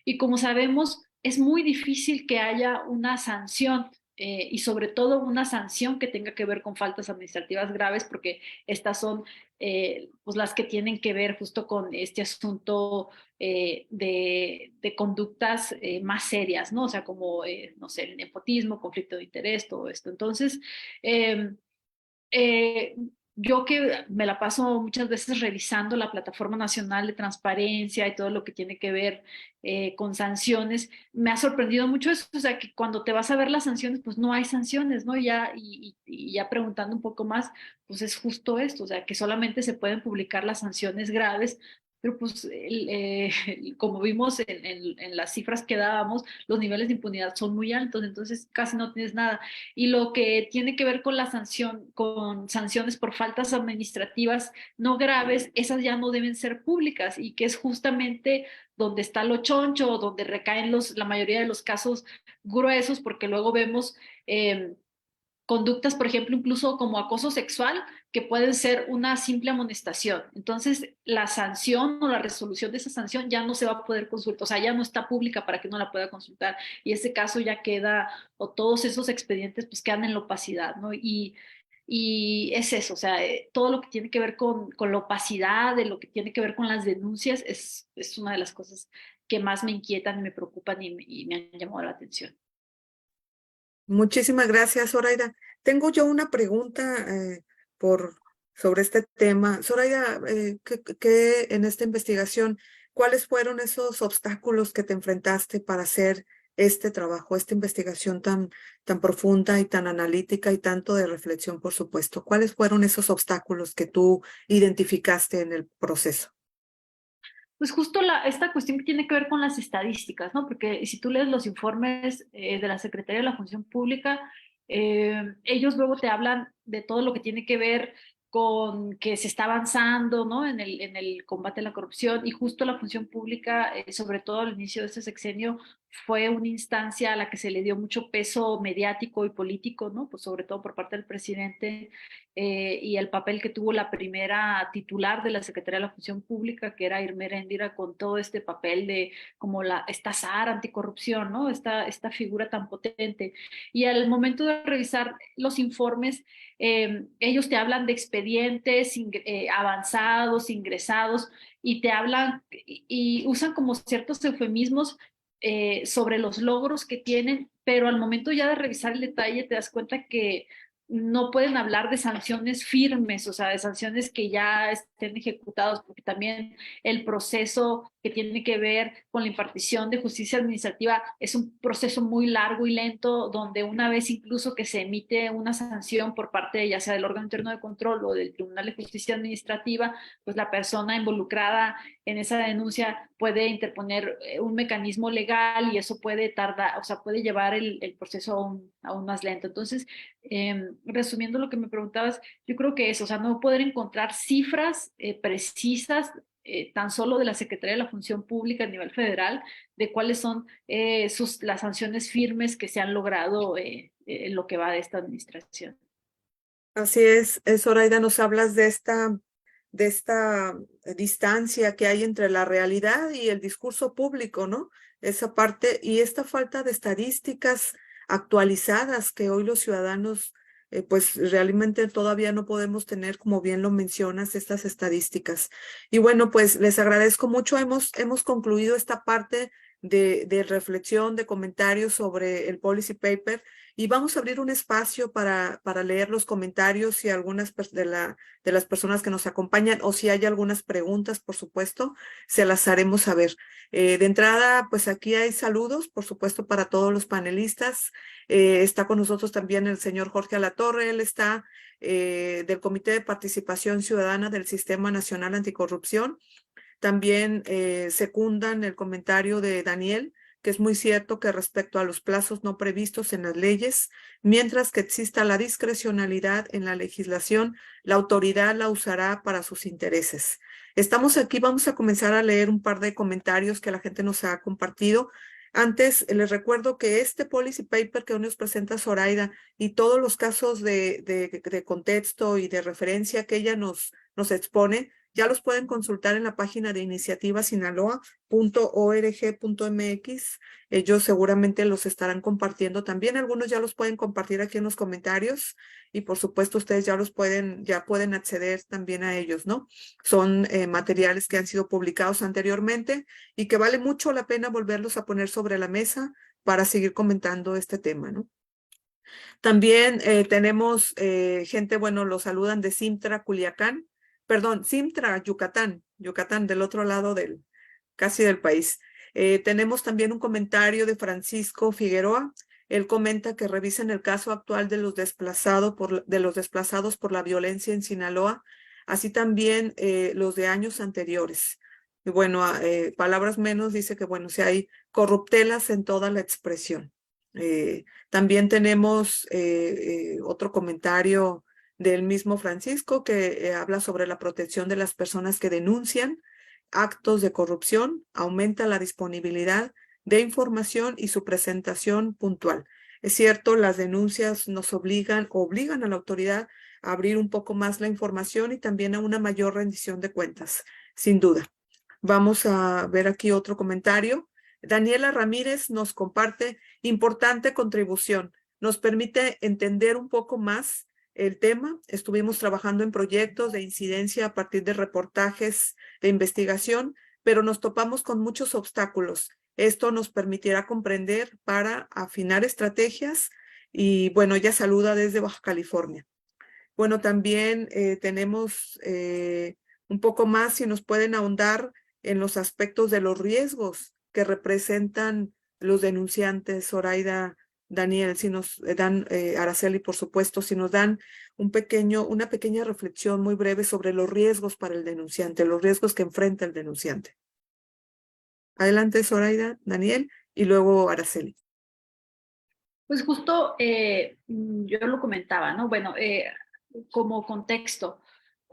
Y como sabemos, es muy difícil que haya una sanción y sobre todo una sanción que tenga que ver con faltas administrativas graves, porque estas son pues las que tienen que ver justo con este asunto de conductas más serias, ¿no? O sea, como, no sé, el nepotismo, conflicto de interés, todo esto. Entonces, eh, eh, yo que me la paso muchas veces revisando la Plataforma Nacional de Transparencia y todo lo que tiene que ver con sanciones, me ha sorprendido mucho eso, o sea, que cuando te vas a ver las sanciones, pues no hay sanciones, ¿no? Y ya preguntando un poco más, pues es justo esto, o sea, que solamente se pueden publicar las sanciones graves, pero pues como vimos en las cifras que dábamos, los niveles de impunidad son muy altos, entonces casi no tienes nada. Y lo que tiene que ver con la sanción, con sanciones por faltas administrativas no graves, esas ya no deben ser públicas y que es justamente donde está lo choncho, donde recaen la mayoría de los casos gruesos, porque luego vemos conductas, por ejemplo, incluso como acoso sexual, que pueden ser una simple amonestación. Entonces, la sanción o la resolución de esa sanción ya no se va a poder consultar, o sea, ya no está pública para que uno la pueda consultar. Y ese caso ya queda, o todos esos expedientes, pues quedan en la opacidad, ¿no? Y es eso, o sea, todo lo que tiene que ver con la opacidad, de lo que tiene que ver con las denuncias, es una de las cosas que más me inquietan y me preocupan y me han llamado la atención. Muchísimas gracias, Zoraida. Tengo yo una pregunta sobre este tema. Zoraida, ¿qué en esta investigación, cuáles fueron esos obstáculos que te enfrentaste para hacer este trabajo, esta investigación tan profunda y tan analítica y tanto de reflexión, por supuesto? ¿Cuáles fueron esos obstáculos que tú identificaste en el proceso? Pues justo esta cuestión que tiene que ver con las estadísticas, ¿no? Porque si tú lees los informes de la Secretaría de la Función Pública, ellos luego te hablan de todo lo que tiene que ver con que se está avanzando, ¿no? En el combate a la corrupción y justo la función pública, sobre todo al inicio de este sexenio, fue una instancia a la que se le dio mucho peso mediático y político, ¿no? Pues sobre todo por parte del presidente, y el papel que tuvo la primera titular de la Secretaría de la Función Pública, que era Irma Heréndira, con todo este papel de como esta SAR anticorrupción, ¿no? Esta figura tan potente. Y al momento de revisar los informes, ellos te hablan de expedientes avanzados, ingresados, y te hablan y usan como ciertos eufemismos sobre los logros que tienen, pero al momento ya de revisar el detalle te das cuenta que no pueden hablar de sanciones firmes, o sea, de sanciones que ya estén ejecutados, porque también el proceso que tiene que ver con la impartición de justicia administrativa es un proceso muy largo y lento, donde una vez incluso que se emite una sanción por parte ya sea del órgano interno de control o del Tribunal de Justicia Administrativa, pues la persona involucrada en esa denuncia puede interponer un mecanismo legal y eso puede tardar, o sea, puede llevar el proceso aún más lento. Entonces, resumiendo lo que me preguntabas, yo creo que eso, o sea, no poder encontrar cifras precisas tan solo de la Secretaría de la Función Pública a nivel federal, de cuáles son las sanciones firmes que se han logrado en lo que va de esta administración. Así es, Zoraida, nos hablas de esta distancia que hay entre la realidad y el discurso público, ¿no? Esa parte y esta falta de estadísticas actualizadas que hoy los ciudadanos, pues realmente todavía no podemos tener, como bien lo mencionas, estas estadísticas. Y bueno, pues les agradezco mucho. Hemos concluido esta parte de reflexión, de comentarios sobre el policy paper. Y vamos a abrir un espacio para leer los comentarios y algunas de las personas que nos acompañan, o si hay algunas preguntas, por supuesto, se las haremos saber. De entrada, pues aquí hay saludos, por supuesto, para todos los panelistas. Está con nosotros también el señor Jorge Alatorre, él está del Comité de Participación Ciudadana del Sistema Nacional Anticorrupción. También secundan el comentario de Daniel, que es muy cierto que respecto a los plazos no previstos en las leyes, mientras que exista la discrecionalidad en la legislación, la autoridad la usará para sus intereses. Estamos aquí, vamos a comenzar a leer un par de comentarios que la gente nos ha compartido. Antes, les recuerdo que este policy paper que hoy nos presenta Zoraida y todos los casos de contexto y de referencia que ella nos expone, ya los pueden consultar en la página de iniciativasinaloa.org.mx. Ellos seguramente los estarán compartiendo también. Algunos ya los pueden compartir aquí en los comentarios y por supuesto ustedes ya pueden acceder también a ellos, ¿no? Son materiales que han sido publicados anteriormente y que vale mucho la pena volverlos a poner sobre la mesa para seguir comentando este tema, ¿no? También tenemos gente, bueno, los saludan de Simtra, Culiacán. Perdón, Simtra, Yucatán, del otro lado casi del país. Tenemos también un comentario de Francisco Figueroa. Él comenta que revisen el caso actual de los desplazados por la violencia en Sinaloa, así también los de años anteriores. Y bueno, palabras menos, dice que bueno, si hay corruptelas en toda la expresión. También tenemos otro comentario del mismo Francisco que habla sobre la protección de las personas que denuncian actos de corrupción, aumenta la disponibilidad de información y su presentación puntual. Es cierto, las denuncias nos obligan a la autoridad a abrir un poco más la información y también a una mayor rendición de cuentas, sin duda. Vamos a ver aquí otro comentario. Daniela Ramírez nos comparte importante contribución. Nos permite entender un poco más el tema. Estuvimos trabajando en proyectos de incidencia a partir de reportajes de investigación, pero nos topamos con muchos obstáculos. Esto nos permitirá comprender para afinar estrategias y bueno, ella saluda desde Baja California. Bueno, también tenemos un poco más, si nos pueden ahondar en los aspectos de los riesgos que representan los denunciantes, Zoraida, Daniel, si nos dan, Araceli, por supuesto, si nos dan una pequeña reflexión muy breve sobre los riesgos para el denunciante, los riesgos que enfrenta el denunciante. Adelante, Zoraida, Daniel, y luego Araceli. Pues justo yo lo comentaba, ¿no? Bueno, como contexto,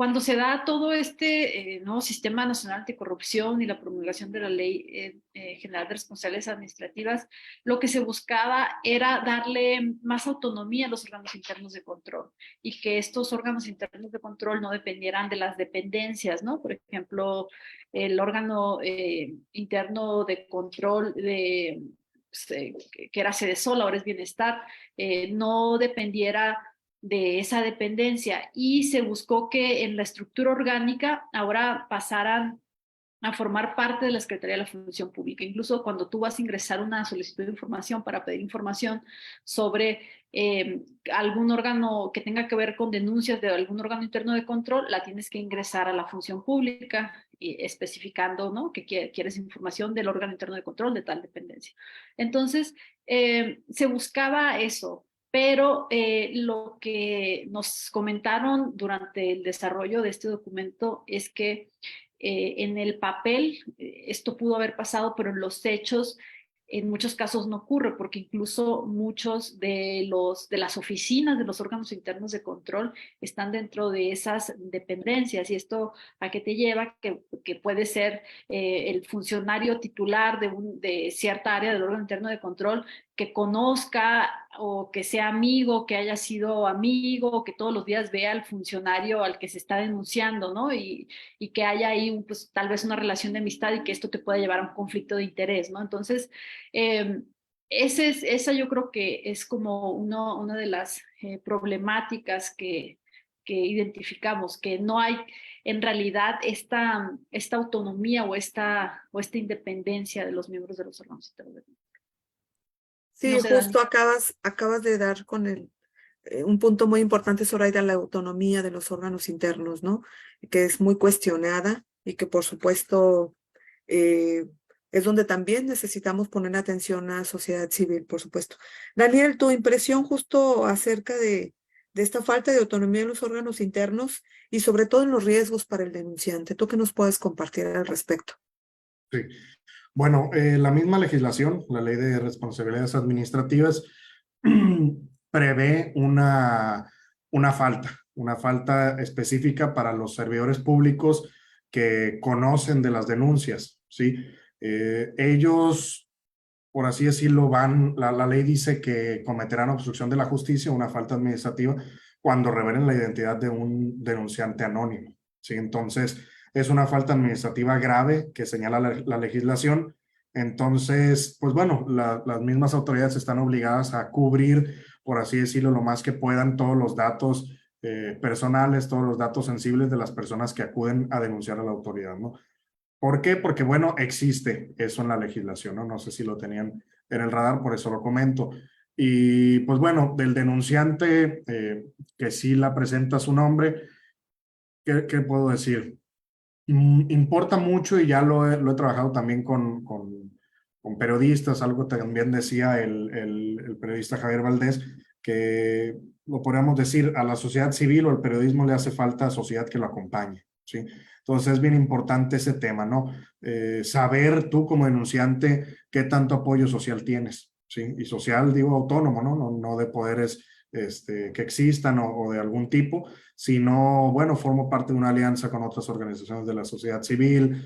cuando se da todo este nuevo Sistema Nacional Anticorrupción y la promulgación de la Ley General de Responsabilidades Administrativas, lo que se buscaba era darle más autonomía a los órganos internos de control y que estos órganos internos de control no dependieran de las dependencias, ¿no? Por ejemplo, el órgano interno de control que era Sedesol, ahora es Bienestar, no dependiera de esa dependencia, y se buscó que en la estructura orgánica ahora pasaran a formar parte de la Secretaría de la Función Pública. Incluso cuando tú vas a ingresar una solicitud de información para pedir información sobre algún órgano que tenga que ver con denuncias de algún órgano interno de control, la tienes que ingresar a la Función Pública, especificando, ¿no?, que quieres información del órgano interno de control de tal dependencia. Entonces, se buscaba eso. Pero lo que nos comentaron durante el desarrollo de este documento es que en el papel esto pudo haber pasado, pero en los hechos en muchos casos no ocurre, porque incluso muchos de las oficinas de los órganos internos de control están dentro de esas dependencias. ¿Y esto a qué te lleva? Que puede ser el funcionario titular de cierta área del órgano interno de control que conozca o que sea amigo, que haya sido amigo, que todos los días vea al funcionario al que se está denunciando, ¿no? Y que haya ahí pues, tal vez una relación de amistad, y que esto te pueda llevar a un conflicto de interés, ¿no? Entonces, esa yo creo que es como una de las problemáticas que identificamos, que no hay en realidad esta autonomía o esta independencia de los miembros de los órganos internos de control. Sí, No sé, justo acabas de dar con un punto muy importante, Zoraida, la autonomía de los órganos internos, ¿no? Que es muy cuestionada y que por supuesto es donde también necesitamos poner atención a la sociedad civil, por supuesto. Daniel, tu impresión justo acerca de esta falta de autonomía de los órganos internos y sobre todo en los riesgos para el denunciante. ¿Tú qué nos puedes compartir al respecto? Sí. Bueno, la misma legislación, la Ley de Responsabilidades Administrativas, prevé una falta específica para los servidores públicos que conocen de las denuncias, ¿sí? Ellos, por así decirlo, la ley dice que cometerán obstrucción de la justicia, una falta administrativa, cuando revelen la identidad de un denunciante anónimo, ¿sí? Entonces, es una falta administrativa grave que señala la legislación. Entonces, pues bueno, las mismas autoridades están obligadas a cubrir, por así decirlo, lo más que puedan todos los datos personales, todos los datos sensibles de las personas que acuden a denunciar a la autoridad, ¿no? ¿Por qué? Porque, bueno, existe eso en la legislación, ¿no? No sé si lo tenían en el radar, por eso lo comento. Y, pues bueno, del denunciante que sí la presenta su nombre, ¿qué puedo decir? Importa mucho, y ya lo he trabajado también con periodistas, algo también decía el periodista Javier Valdés, que lo podríamos decir, a la sociedad civil o al periodismo le hace falta sociedad que lo acompañe, ¿sí? Entonces es bien importante ese tema, ¿no? Saber tú como denunciante qué tanto apoyo social tienes, ¿sí? Y social, digo, autónomo, ¿no? No de poderes que existan o de algún tipo, sino, bueno, formo parte de una alianza con otras organizaciones de la sociedad civil,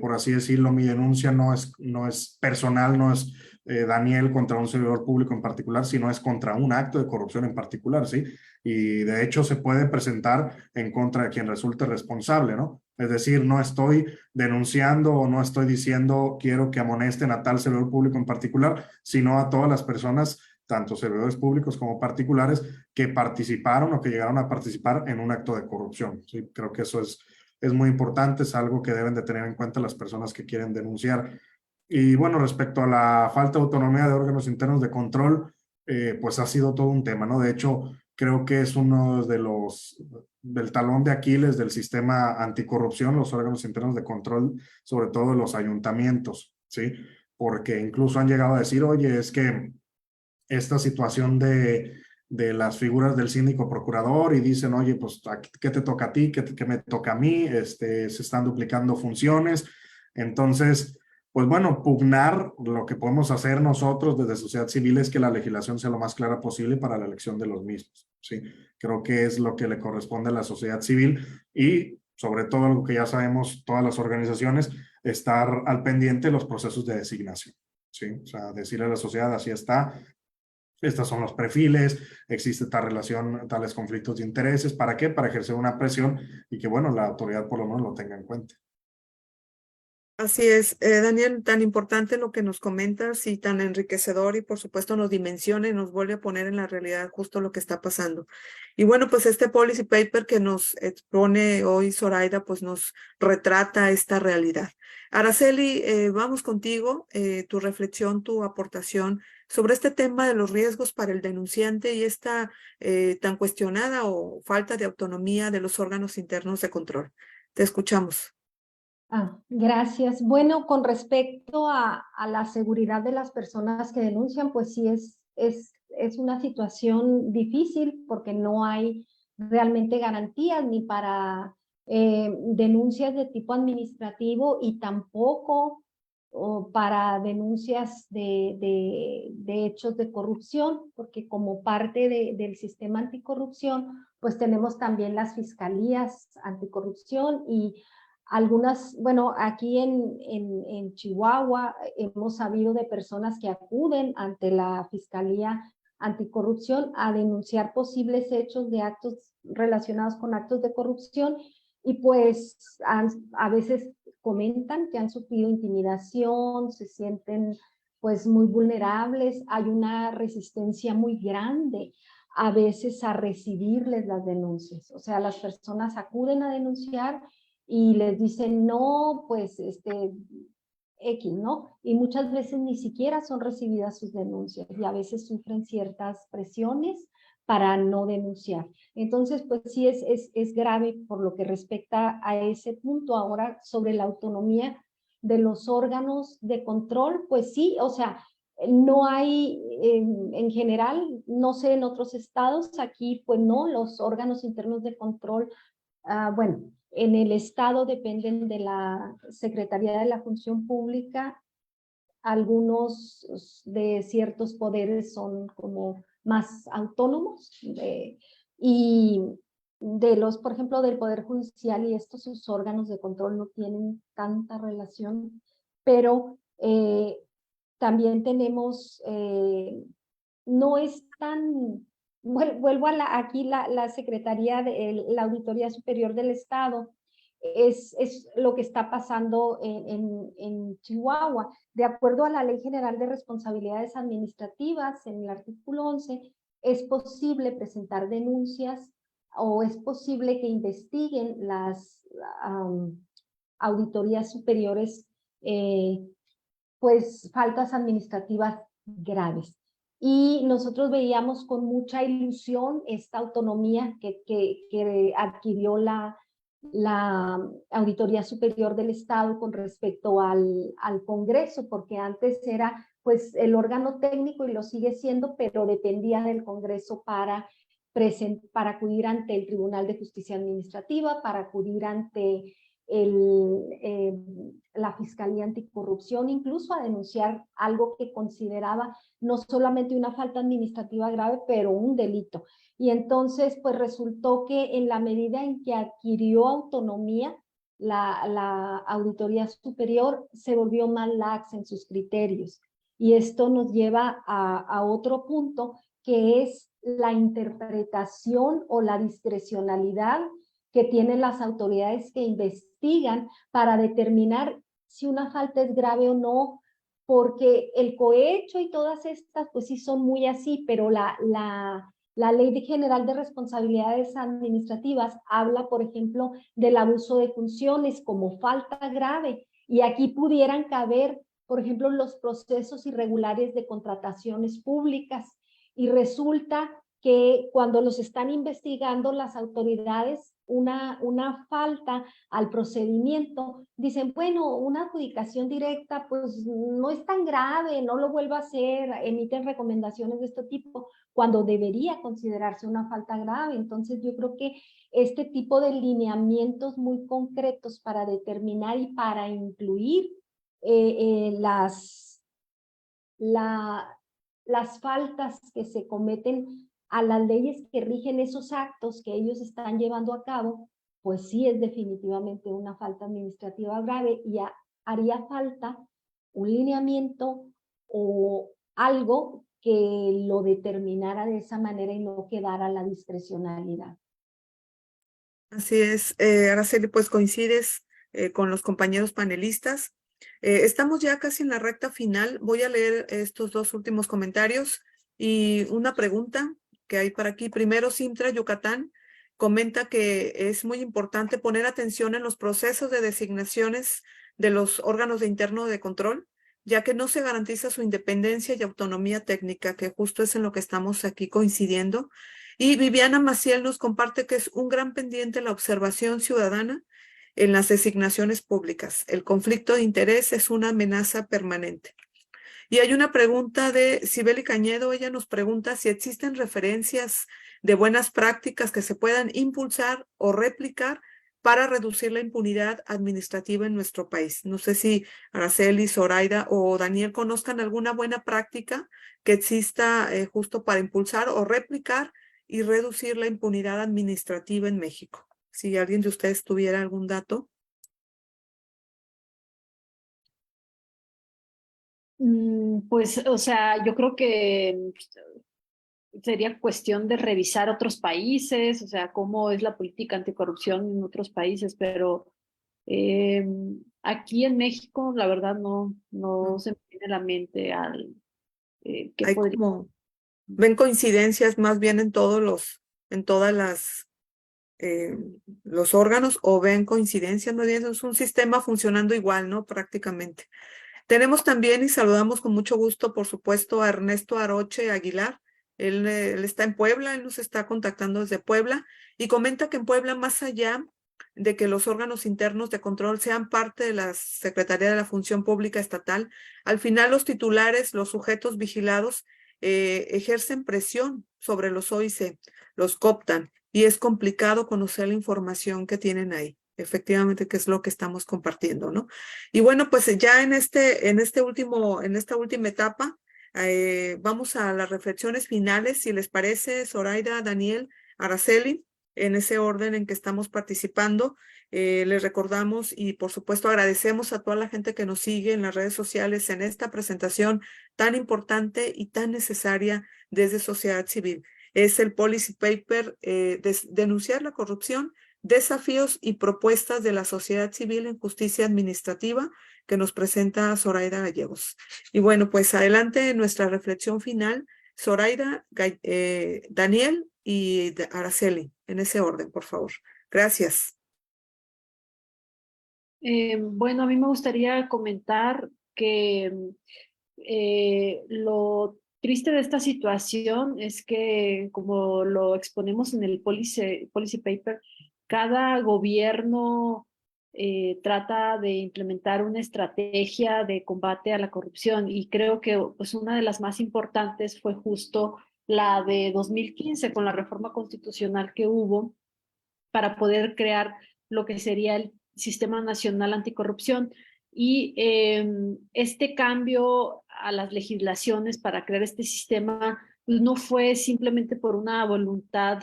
por así decirlo. Mi denuncia no es personal, no es Daniel contra un servidor público en particular, sino es contra un acto de corrupción en particular, ¿sí? Y de hecho se puede presentar en contra de quien resulte responsable, ¿no? Es decir, no estoy denunciando o no estoy diciendo quiero que amonesten a tal servidor público en particular, sino a todas las personas, tanto servidores públicos como particulares, que participaron o que llegaron a participar en un acto de corrupción, ¿sí? Creo que eso es muy importante, es algo que deben de tener en cuenta las personas que quieren denunciar. Y bueno, respecto a la falta de autonomía de órganos internos de control, pues ha sido todo un tema, ¿no? De hecho, creo que es uno del talón de Aquiles del sistema anticorrupción, los órganos internos de control, sobre todo los ayuntamientos, ¿sí? Porque incluso han llegado a decir, oye, es que esta situación de las figuras del síndico procurador, y dicen, oye, pues, ¿qué te toca a ti? ¿Qué me toca a mí? Se están duplicando funciones. Entonces, pues bueno, pugnar lo que podemos hacer nosotros desde sociedad civil es que la legislación sea lo más clara posible para la elección de los mismos. Sí, creo que es lo que le corresponde a la sociedad civil y sobre todo lo que ya sabemos todas las organizaciones, estar al pendiente de los procesos de designación. Sí, o sea, decirle a la sociedad, así está, estos son los perfiles, existe tal relación, tales conflictos de intereses. ¿Para qué? Para ejercer una presión y que, bueno, la autoridad por lo menos lo tenga en cuenta. Así es, Daniel, tan importante lo que nos comentas y tan enriquecedor y por supuesto nos dimensiona y nos vuelve a poner en la realidad justo lo que está pasando. Y bueno, pues este policy paper que nos expone hoy Zoraida, pues nos retrata esta realidad. Araceli, vamos contigo, tu reflexión, tu aportación sobre este tema de los riesgos para el denunciante y esta tan cuestionada o falta de autonomía de los órganos internos de control. Te escuchamos. Gracias. Bueno, con respecto a la seguridad de las personas que denuncian, pues sí es una situación difícil porque no hay realmente garantías ni para denuncias de tipo administrativo y tampoco para denuncias de hechos de corrupción, porque como parte del sistema anticorrupción, pues tenemos también las fiscalías anticorrupción y algunas, bueno, aquí en Chihuahua hemos sabido de personas que acuden ante la Fiscalía Anticorrupción a denunciar posibles hechos de actos relacionados con actos de corrupción y pues a veces comentan que han sufrido intimidación, se sienten pues muy vulnerables, hay una resistencia muy grande a veces a recibirles las denuncias, o sea, las personas acuden a denunciar y les dicen no, pues X, ¿no? Y muchas veces ni siquiera son recibidas sus denuncias y a veces sufren ciertas presiones para no denunciar. Entonces, pues sí es grave por lo que respecta a ese punto. Ahora, sobre la autonomía de los órganos de control, pues sí, o sea, no hay, en general, no sé, en otros estados, aquí pues no, los órganos internos de control, bueno, en el Estado dependen de la Secretaría de la Función Pública. Algunos de ciertos poderes son como más autónomos y de los, por ejemplo, del Poder Judicial y estos sus órganos de control no tienen tanta relación, pero también tenemos, no es tan, vuelvo a aquí la Secretaría de la Auditoría Superior del Estado, es lo que está pasando en Chihuahua. De acuerdo a la Ley General de Responsabilidades Administrativas, en el artículo 11, es posible presentar denuncias o es posible que investiguen las auditorías superiores pues faltas administrativas graves. Y nosotros veíamos con mucha ilusión esta autonomía que adquirió la Auditoría Superior del Estado con respecto al Congreso, porque antes era pues el órgano técnico y lo sigue siendo, pero dependía del Congreso para acudir ante el Tribunal de Justicia Administrativa, para acudir ante la Fiscalía Anticorrupción, incluso a denunciar algo que consideraba no solamente una falta administrativa grave, pero un delito. Y entonces, pues resultó que en la medida en que adquirió autonomía, la Auditoría Superior se volvió más laxa en sus criterios. Y esto nos lleva a otro punto, que es la interpretación o la discrecionalidad que tienen las autoridades que investigan para determinar si una falta es grave o no, porque el cohecho y todas estas, pues sí son muy así, pero la Ley General de Responsabilidades Administrativas habla, por ejemplo, del abuso de funciones como falta grave, y aquí pudieran caber, por ejemplo, los procesos irregulares de contrataciones públicas, y resulta que cuando los están investigando las autoridades, una falta al procedimiento, dicen, bueno, una adjudicación directa pues no es tan grave, no lo vuelva a hacer, emiten recomendaciones de este tipo, cuando debería considerarse una falta grave. Entonces yo creo que este tipo de lineamientos muy concretos para determinar y para incluir las faltas que se cometen a las leyes que rigen esos actos que ellos están llevando a cabo, pues sí es definitivamente una falta administrativa grave y haría falta un lineamiento o algo que lo determinara de esa manera y no quedara a la discrecionalidad. Así es, Araceli, pues coincides con los compañeros panelistas. Estamos ya casi en la recta final. Voy a leer estos dos últimos comentarios y una pregunta que hay para aquí. Primero, Sintra Yucatán comenta que es muy importante poner atención en los procesos de designaciones de los órganos de interno de control, ya que no se garantiza su independencia y autonomía técnica, que justo es en lo que estamos aquí coincidiendo. Y Viviana Maciel nos comparte que es un gran pendiente la observación ciudadana en las designaciones públicas. El conflicto de interés es una amenaza permanente. Y hay una pregunta de Sibeli Cañedo. Ella nos pregunta si existen referencias de buenas prácticas que se puedan impulsar o replicar para reducir la impunidad administrativa en nuestro país. No sé si Araceli, Zoraida o Daniel conozcan alguna buena práctica que exista justo para impulsar o replicar y reducir la impunidad administrativa en México. Si alguien de ustedes tuviera algún dato. Pues, o sea, yo creo que sería cuestión de revisar otros países, o sea, cómo es la política anticorrupción en otros países, pero aquí en México, la verdad, no se me viene a la mente qué Hay podría. como, ven coincidencias más bien en en todas los órganos, o ven coincidencias, más bien es un sistema funcionando igual, ¿no? Prácticamente. Tenemos también y saludamos con mucho gusto, por supuesto, a Ernesto Aroche Aguilar. Él está en Puebla, él nos está contactando desde Puebla y comenta que en Puebla, más allá de que los órganos internos de control sean parte de la Secretaría de la Función Pública Estatal, al final los titulares, los sujetos vigilados, ejercen presión sobre los OIC, los cooptan y es complicado conocer la información que tienen ahí. Efectivamente, que es lo que estamos compartiendo, ¿no? Y bueno, pues ya en esta última etapa, vamos a las reflexiones finales, si les parece, Zoraida, Daniel, Araceli, en ese orden en que estamos participando. Les recordamos y por supuesto agradecemos a toda la gente que nos sigue en las redes sociales en esta presentación tan importante y tan necesaria desde sociedad civil. Es el Policy Paper, denunciar la corrupción, desafíos y propuestas de la sociedad civil en justicia administrativa, que nos presenta Zoraida Gallegos. Y bueno, pues adelante en nuestra reflexión final, Zoraida, Daniel y Araceli, en ese orden, por favor. Gracias. Bueno, a mí me gustaría comentar que lo triste de esta situación es que, como lo exponemos en el policy paper, cada gobierno trata de implementar una estrategia de combate a la corrupción y creo que pues, una de las más importantes fue justo la de 2015 con la reforma constitucional que hubo para poder crear lo que sería el Sistema Nacional Anticorrupción. Y este cambio a las legislaciones para crear este sistema pues, no fue simplemente por una voluntad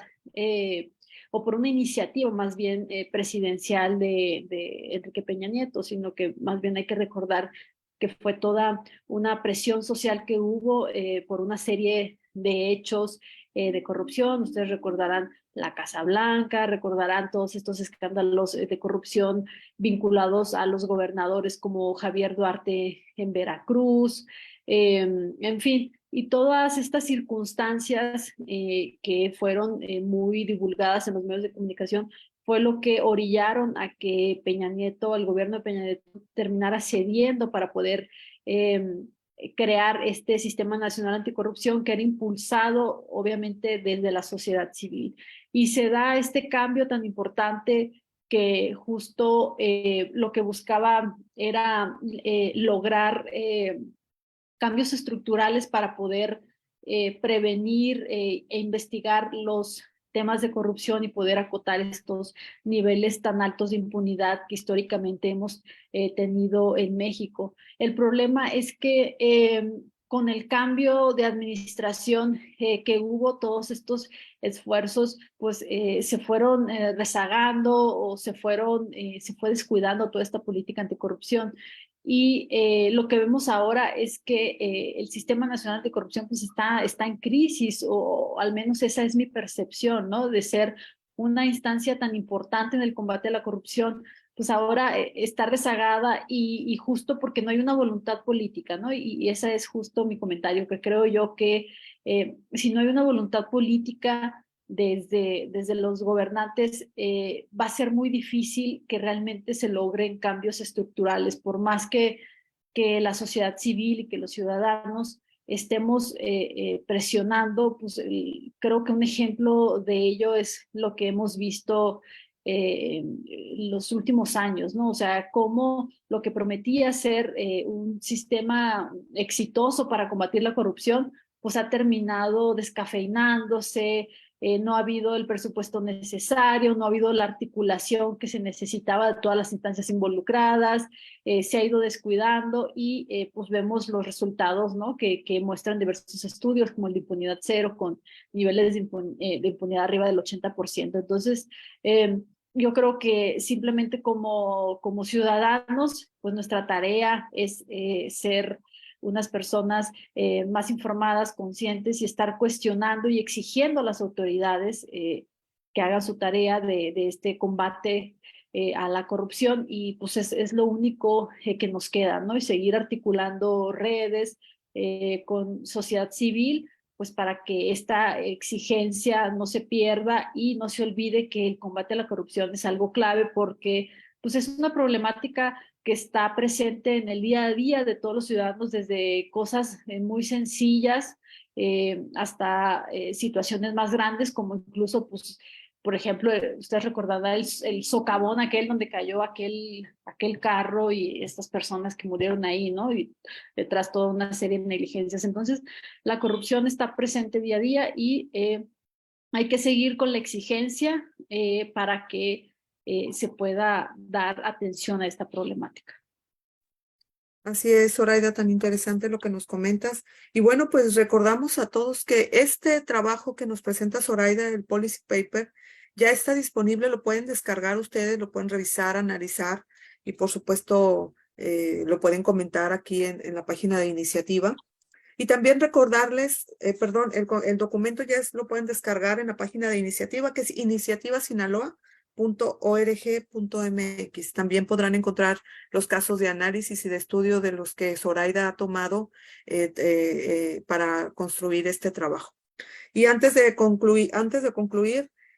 o por una iniciativa más bien presidencial de Enrique Peña Nieto, sino que más bien hay que recordar que fue toda una presión social que hubo por una serie de hechos de corrupción. Ustedes recordarán la Casa Blanca, recordarán todos estos escándalos de corrupción vinculados a los gobernadores como Javier Duarte en Veracruz, en fin, y todas estas circunstancias que fueron muy divulgadas en los medios de comunicación fue lo que orillaron a que Peña Nieto, el gobierno de Peña Nieto, terminara cediendo para poder crear este Sistema Nacional Anticorrupción que era impulsado obviamente desde la sociedad civil. Y se da este cambio tan importante que justo lo que buscaba era lograr cambios estructurales para poder prevenir e investigar los temas de corrupción y poder acotar estos niveles tan altos de impunidad que históricamente hemos tenido en México. El problema es que con el cambio de administración que hubo, todos estos esfuerzos pues se fueron rezagando o se fue descuidando toda esta política anticorrupción. Y lo que vemos ahora es que el Sistema Nacional de Corrupción pues está en crisis, o al menos esa es mi percepción, ¿no? De ser una instancia tan importante en el combate a la corrupción, pues ahora está rezagada y justo porque no hay una voluntad política, ¿no? Y ese es justo mi comentario, que creo yo que si no hay una voluntad política desde los gobernantes, va a ser muy difícil que realmente se logren cambios estructurales, por más que la sociedad civil y que los ciudadanos estemos presionando. Pues creo que un ejemplo de ello es lo que hemos visto los últimos años, ¿no? O sea, cómo lo que prometía ser un sistema exitoso para combatir la corrupción, pues ha terminado descafeinándose. No ha habido el presupuesto necesario, no ha habido la articulación que se necesitaba de todas las instancias involucradas, se ha ido descuidando y pues vemos los resultados, ¿no? que muestran diversos estudios, como el de impunidad cero, con niveles de impunidad arriba del 80%. Entonces, yo creo que simplemente como ciudadanos, pues nuestra tarea es ser unas personas más informadas, conscientes, y estar cuestionando y exigiendo a las autoridades que hagan su tarea de este combate a la corrupción. Y pues es lo único que nos queda, ¿no? Y seguir articulando redes con sociedad civil, pues para que esta exigencia no se pierda y no se olvide que el combate a la corrupción es algo clave, porque pues es una problemática que está presente en el día a día de todos los ciudadanos, desde cosas muy sencillas hasta situaciones más grandes, como incluso, pues, por ejemplo, ustedes recordarán el socavón aquel donde cayó aquel carro y estas personas que murieron ahí, ¿no? Y detrás toda una serie de negligencias. Entonces, la corrupción está presente día a día y hay que seguir con la exigencia para que se pueda dar atención a esta problemática. Así es, Zoraida, tan interesante lo que nos comentas. Y bueno, pues recordamos a todos que este trabajo que nos presenta Zoraida, el Policy Paper, ya está disponible, lo pueden descargar ustedes, lo pueden revisar, analizar y por supuesto lo pueden comentar aquí en la página de iniciativa. Y también recordarles, el documento ya lo pueden descargar en la página de iniciativa, que es iniciativasinaloa.org.mx. También podrán encontrar los casos de análisis y de estudio de los que Zoraida ha tomado para construir este trabajo. Y antes de concluir,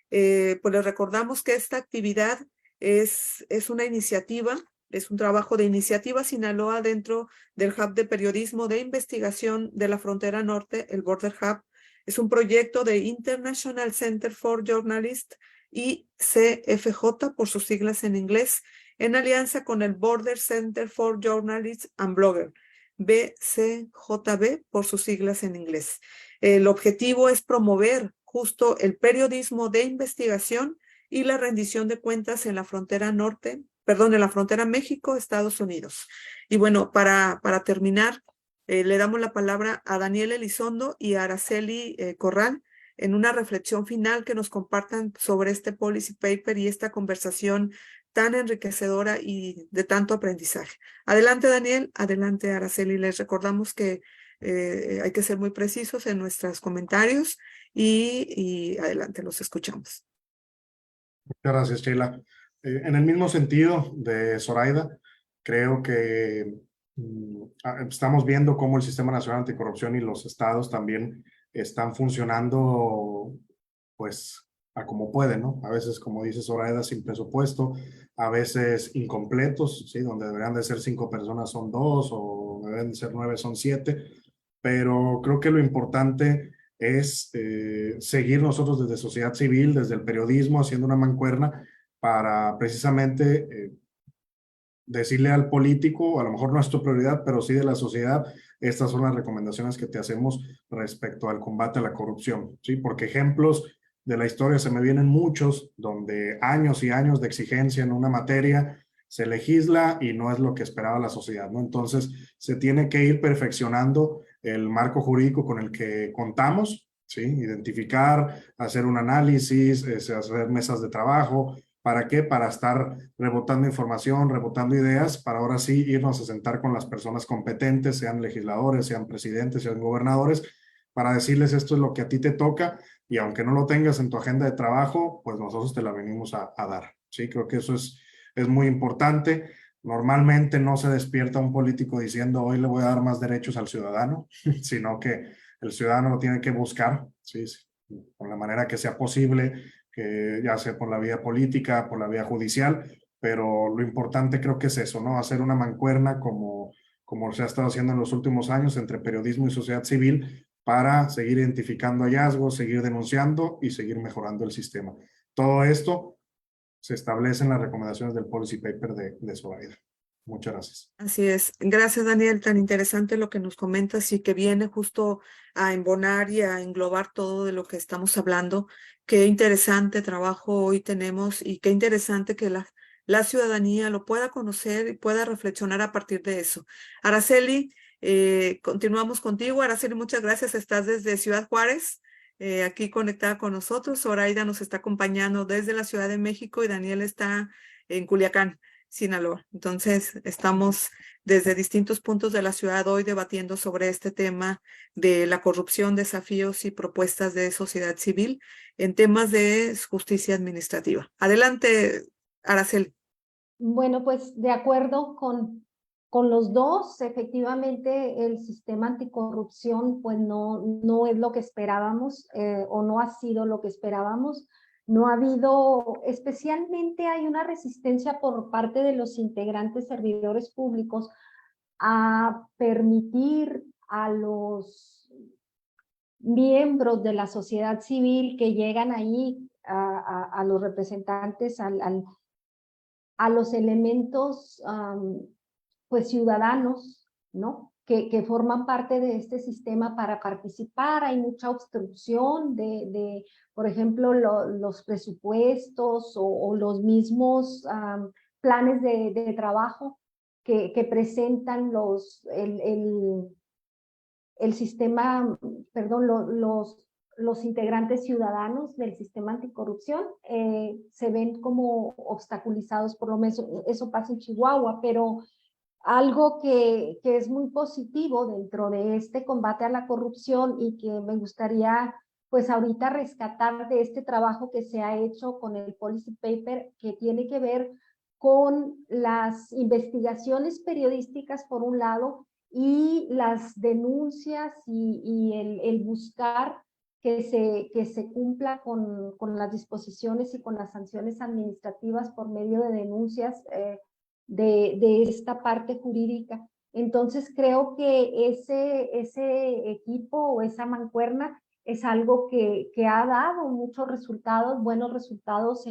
pues les recordamos que esta actividad es una iniciativa. Es un trabajo de Iniciativa Sinaloa dentro del Hub de Periodismo de Investigación de la Frontera Norte, el Border Hub. Es un proyecto de International Center for Journalists, ICFJ por sus siglas en inglés, en alianza con el Border Center for Journalists and Bloggers, BCJB por sus siglas en inglés. El objetivo es promover justo el periodismo de investigación y la rendición de cuentas en la frontera norte, en la frontera México-Estados Unidos. Y bueno, para terminar, le damos la palabra a Daniel Elizondo y a Araceli Corral en una reflexión final que nos compartan sobre este Policy Paper y esta conversación tan enriquecedora y de tanto aprendizaje. Adelante, Daniel, adelante, Araceli. Les recordamos que hay que ser muy precisos en nuestros comentarios y adelante, los escuchamos. Muchas gracias, Sheila. En el mismo sentido de Zoraida, creo que estamos viendo cómo el Sistema Nacional Anticorrupción y los estados también están funcionando pues a como pueden, ¿no? A veces, como dice Zoraida, sin presupuesto, a veces incompletos, ¿sí? Donde deberían de ser 5 personas son 2 o deberían de ser 9 son 7, pero creo que lo importante es seguir nosotros desde sociedad civil, desde el periodismo, haciendo una mancuerna para precisamente decirle al político, a lo mejor no es tu prioridad, pero sí de la sociedad, estas son las recomendaciones que te hacemos respecto al combate a la corrupción, ¿sí? Porque ejemplos de la historia se me vienen muchos, donde años y años de exigencia en una materia se legisla y no es lo que esperaba la sociedad, ¿no? Entonces, se tiene que ir perfeccionando el marco jurídico con el que contamos, ¿sí? Identificar, hacer un análisis, hacer mesas de trabajo. ¿Para qué? Para estar rebotando información, rebotando ideas, para ahora sí irnos a sentar con las personas competentes, sean legisladores, sean presidentes, sean gobernadores, para decirles esto es lo que a ti te toca y aunque no lo tengas en tu agenda de trabajo, pues nosotros te la venimos a dar, ¿sí? Creo que eso es muy importante. Normalmente no se despierta un político diciendo hoy le voy a dar más derechos al ciudadano, sino que el ciudadano lo tiene que buscar, ¿sí? Sí, con la manera que sea posible, que ya sea por la vía política, por la vía judicial, pero lo importante creo que es eso, ¿no? Hacer una mancuerna como se ha estado haciendo en los últimos años entre periodismo y sociedad civil para seguir identificando hallazgos, seguir denunciando y seguir mejorando el sistema. Todo esto se establece en las recomendaciones del Policy Paper de Zoraida. Muchas gracias. Así es. Gracias, Daniel. Tan interesante lo que nos comentas y que viene justo a embonar y a englobar todo de lo que estamos hablando. Qué interesante trabajo hoy tenemos y qué interesante que la ciudadanía lo pueda conocer y pueda reflexionar a partir de eso. Araceli, continuamos contigo. Araceli, muchas gracias. Estás desde Ciudad Juárez, aquí conectada con nosotros. Zoraida nos está acompañando desde la Ciudad de México y Daniel está en Culiacán, Sinaloa. Entonces, estamos desde distintos puntos de la ciudad hoy debatiendo sobre este tema de la corrupción, desafíos y propuestas de sociedad civil en temas de justicia administrativa. Adelante, Araceli. Bueno, pues de acuerdo con los dos, efectivamente el sistema anticorrupción pues no es lo que esperábamos o no ha sido lo que esperábamos. No ha habido, especialmente hay una resistencia por parte de los integrantes servidores públicos a permitir a los miembros de la sociedad civil que llegan ahí, a los representantes, a los elementos pues ciudadanos, ¿no? Que forman parte de este sistema para participar. Hay mucha obstrucción por ejemplo, los presupuestos o los mismos planes de trabajo que presentan el sistema, perdón, los integrantes ciudadanos del sistema anticorrupción se ven como obstaculizados, por lo menos eso pasa en Chihuahua, pero algo que es muy positivo dentro de este combate a la corrupción y que me gustaría pues ahorita rescatar de este trabajo que se ha hecho con el Policy Paper, que tiene que ver con las investigaciones periodísticas por un lado y las denuncias y el buscar que se cumpla con las disposiciones y con las sanciones administrativas por medio de denuncias de esta parte jurídica. Entonces creo que ese equipo o esa mancuerna es algo que ha dado muchos resultados, buenos resultados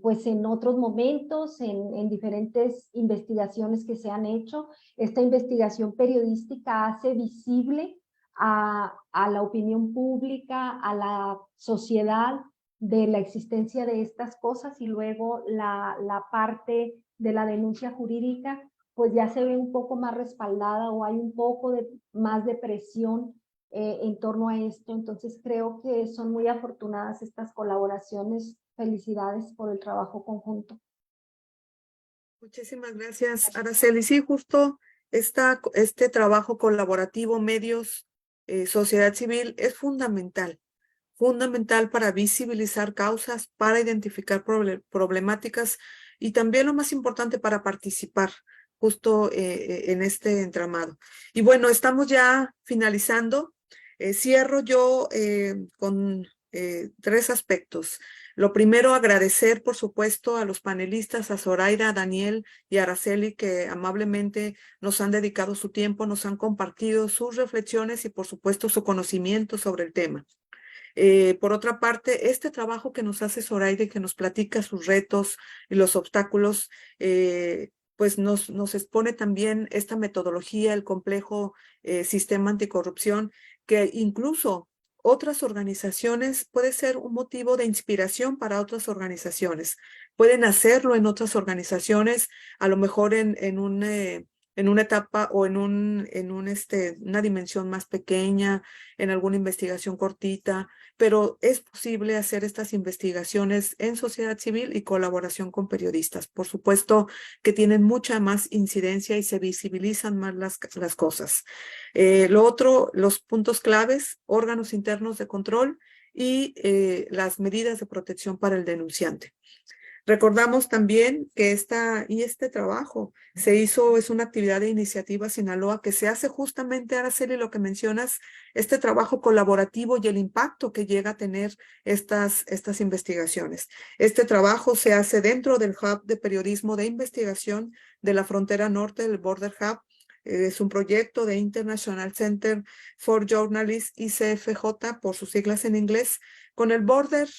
pues en otros momentos, en diferentes investigaciones que se han hecho. Esta investigación periodística hace visible a la opinión pública, a la sociedad, de la existencia de estas cosas, y luego la parte de la denuncia jurídica pues ya se ve un poco más respaldada o hay un poco más de presión en torno a esto. Entonces creo que son muy afortunadas estas colaboraciones. Felicidades por el trabajo conjunto. Muchísimas gracias, Araceli. Sí, justo este trabajo colaborativo, medios, sociedad civil, es fundamental para visibilizar causas, para identificar problemáticas y también lo más importante, para participar justo en este entramado. Y bueno, estamos ya finalizando. Cierro yo con 3 aspectos. Lo primero, agradecer, por supuesto, a los panelistas, a Zoraida, a Daniel y a Araceli, que amablemente nos han dedicado su tiempo, nos han compartido sus reflexiones y, por supuesto, su conocimiento sobre el tema. Por otra parte, este trabajo que nos hace Zoraida y que nos platica sus retos y los obstáculos, pues nos expone también esta metodología, el complejo sistema anticorrupción, que incluso otras organizaciones, puede ser un motivo de inspiración para otras organizaciones. Pueden hacerlo en otras organizaciones, a lo mejor en una etapa o en una dimensión más pequeña, en alguna investigación cortita, pero es posible hacer estas investigaciones en sociedad civil y colaboración con periodistas. Por supuesto que tienen mucha más incidencia y se visibilizan más las cosas. Lo otro, los puntos claves, órganos internos de control y las medidas de protección para el denunciante. Recordamos también que este trabajo es una actividad de Iniciativa Sinaloa que se hace justamente, Araceli, lo que mencionas, este trabajo colaborativo y el impacto que llega a tener estas investigaciones. Este trabajo se hace dentro del Hub de Periodismo de Investigación de la Frontera Norte, del Border Hub. Es un proyecto de International Center for Journalists, ICFJ, por sus siglas en inglés, con el Border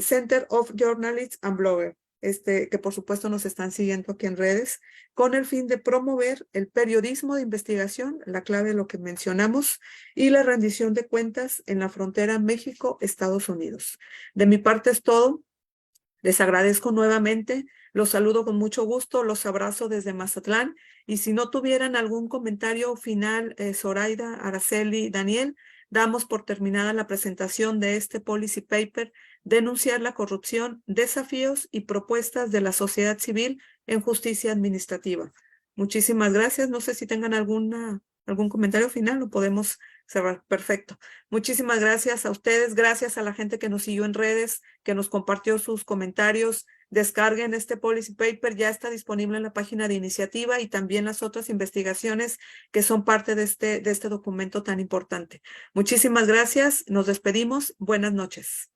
Center of Journalists and Bloggers, que por supuesto nos están siguiendo aquí en redes, con el fin de promover el periodismo de investigación, la clave de lo que mencionamos, y la rendición de cuentas en la frontera México-Estados Unidos. De mi parte es todo. Les agradezco nuevamente, los saludo con mucho gusto, los abrazo desde Mazatlán, y si no tuvieran algún comentario final, Zoraida, Araceli, Daniel, damos por terminada la presentación de este policy paper, denunciar la corrupción, desafíos y propuestas de la sociedad civil en justicia administrativa. Muchísimas gracias. No sé si tengan algún comentario final, lo podemos cerrar. Perfecto. Muchísimas gracias a ustedes, gracias a la gente que nos siguió en redes, que nos compartió sus comentarios. Descarguen este policy paper, ya está disponible en la página de Iniciativa y también las otras investigaciones que son parte de este documento tan importante. Muchísimas gracias, nos despedimos, buenas noches.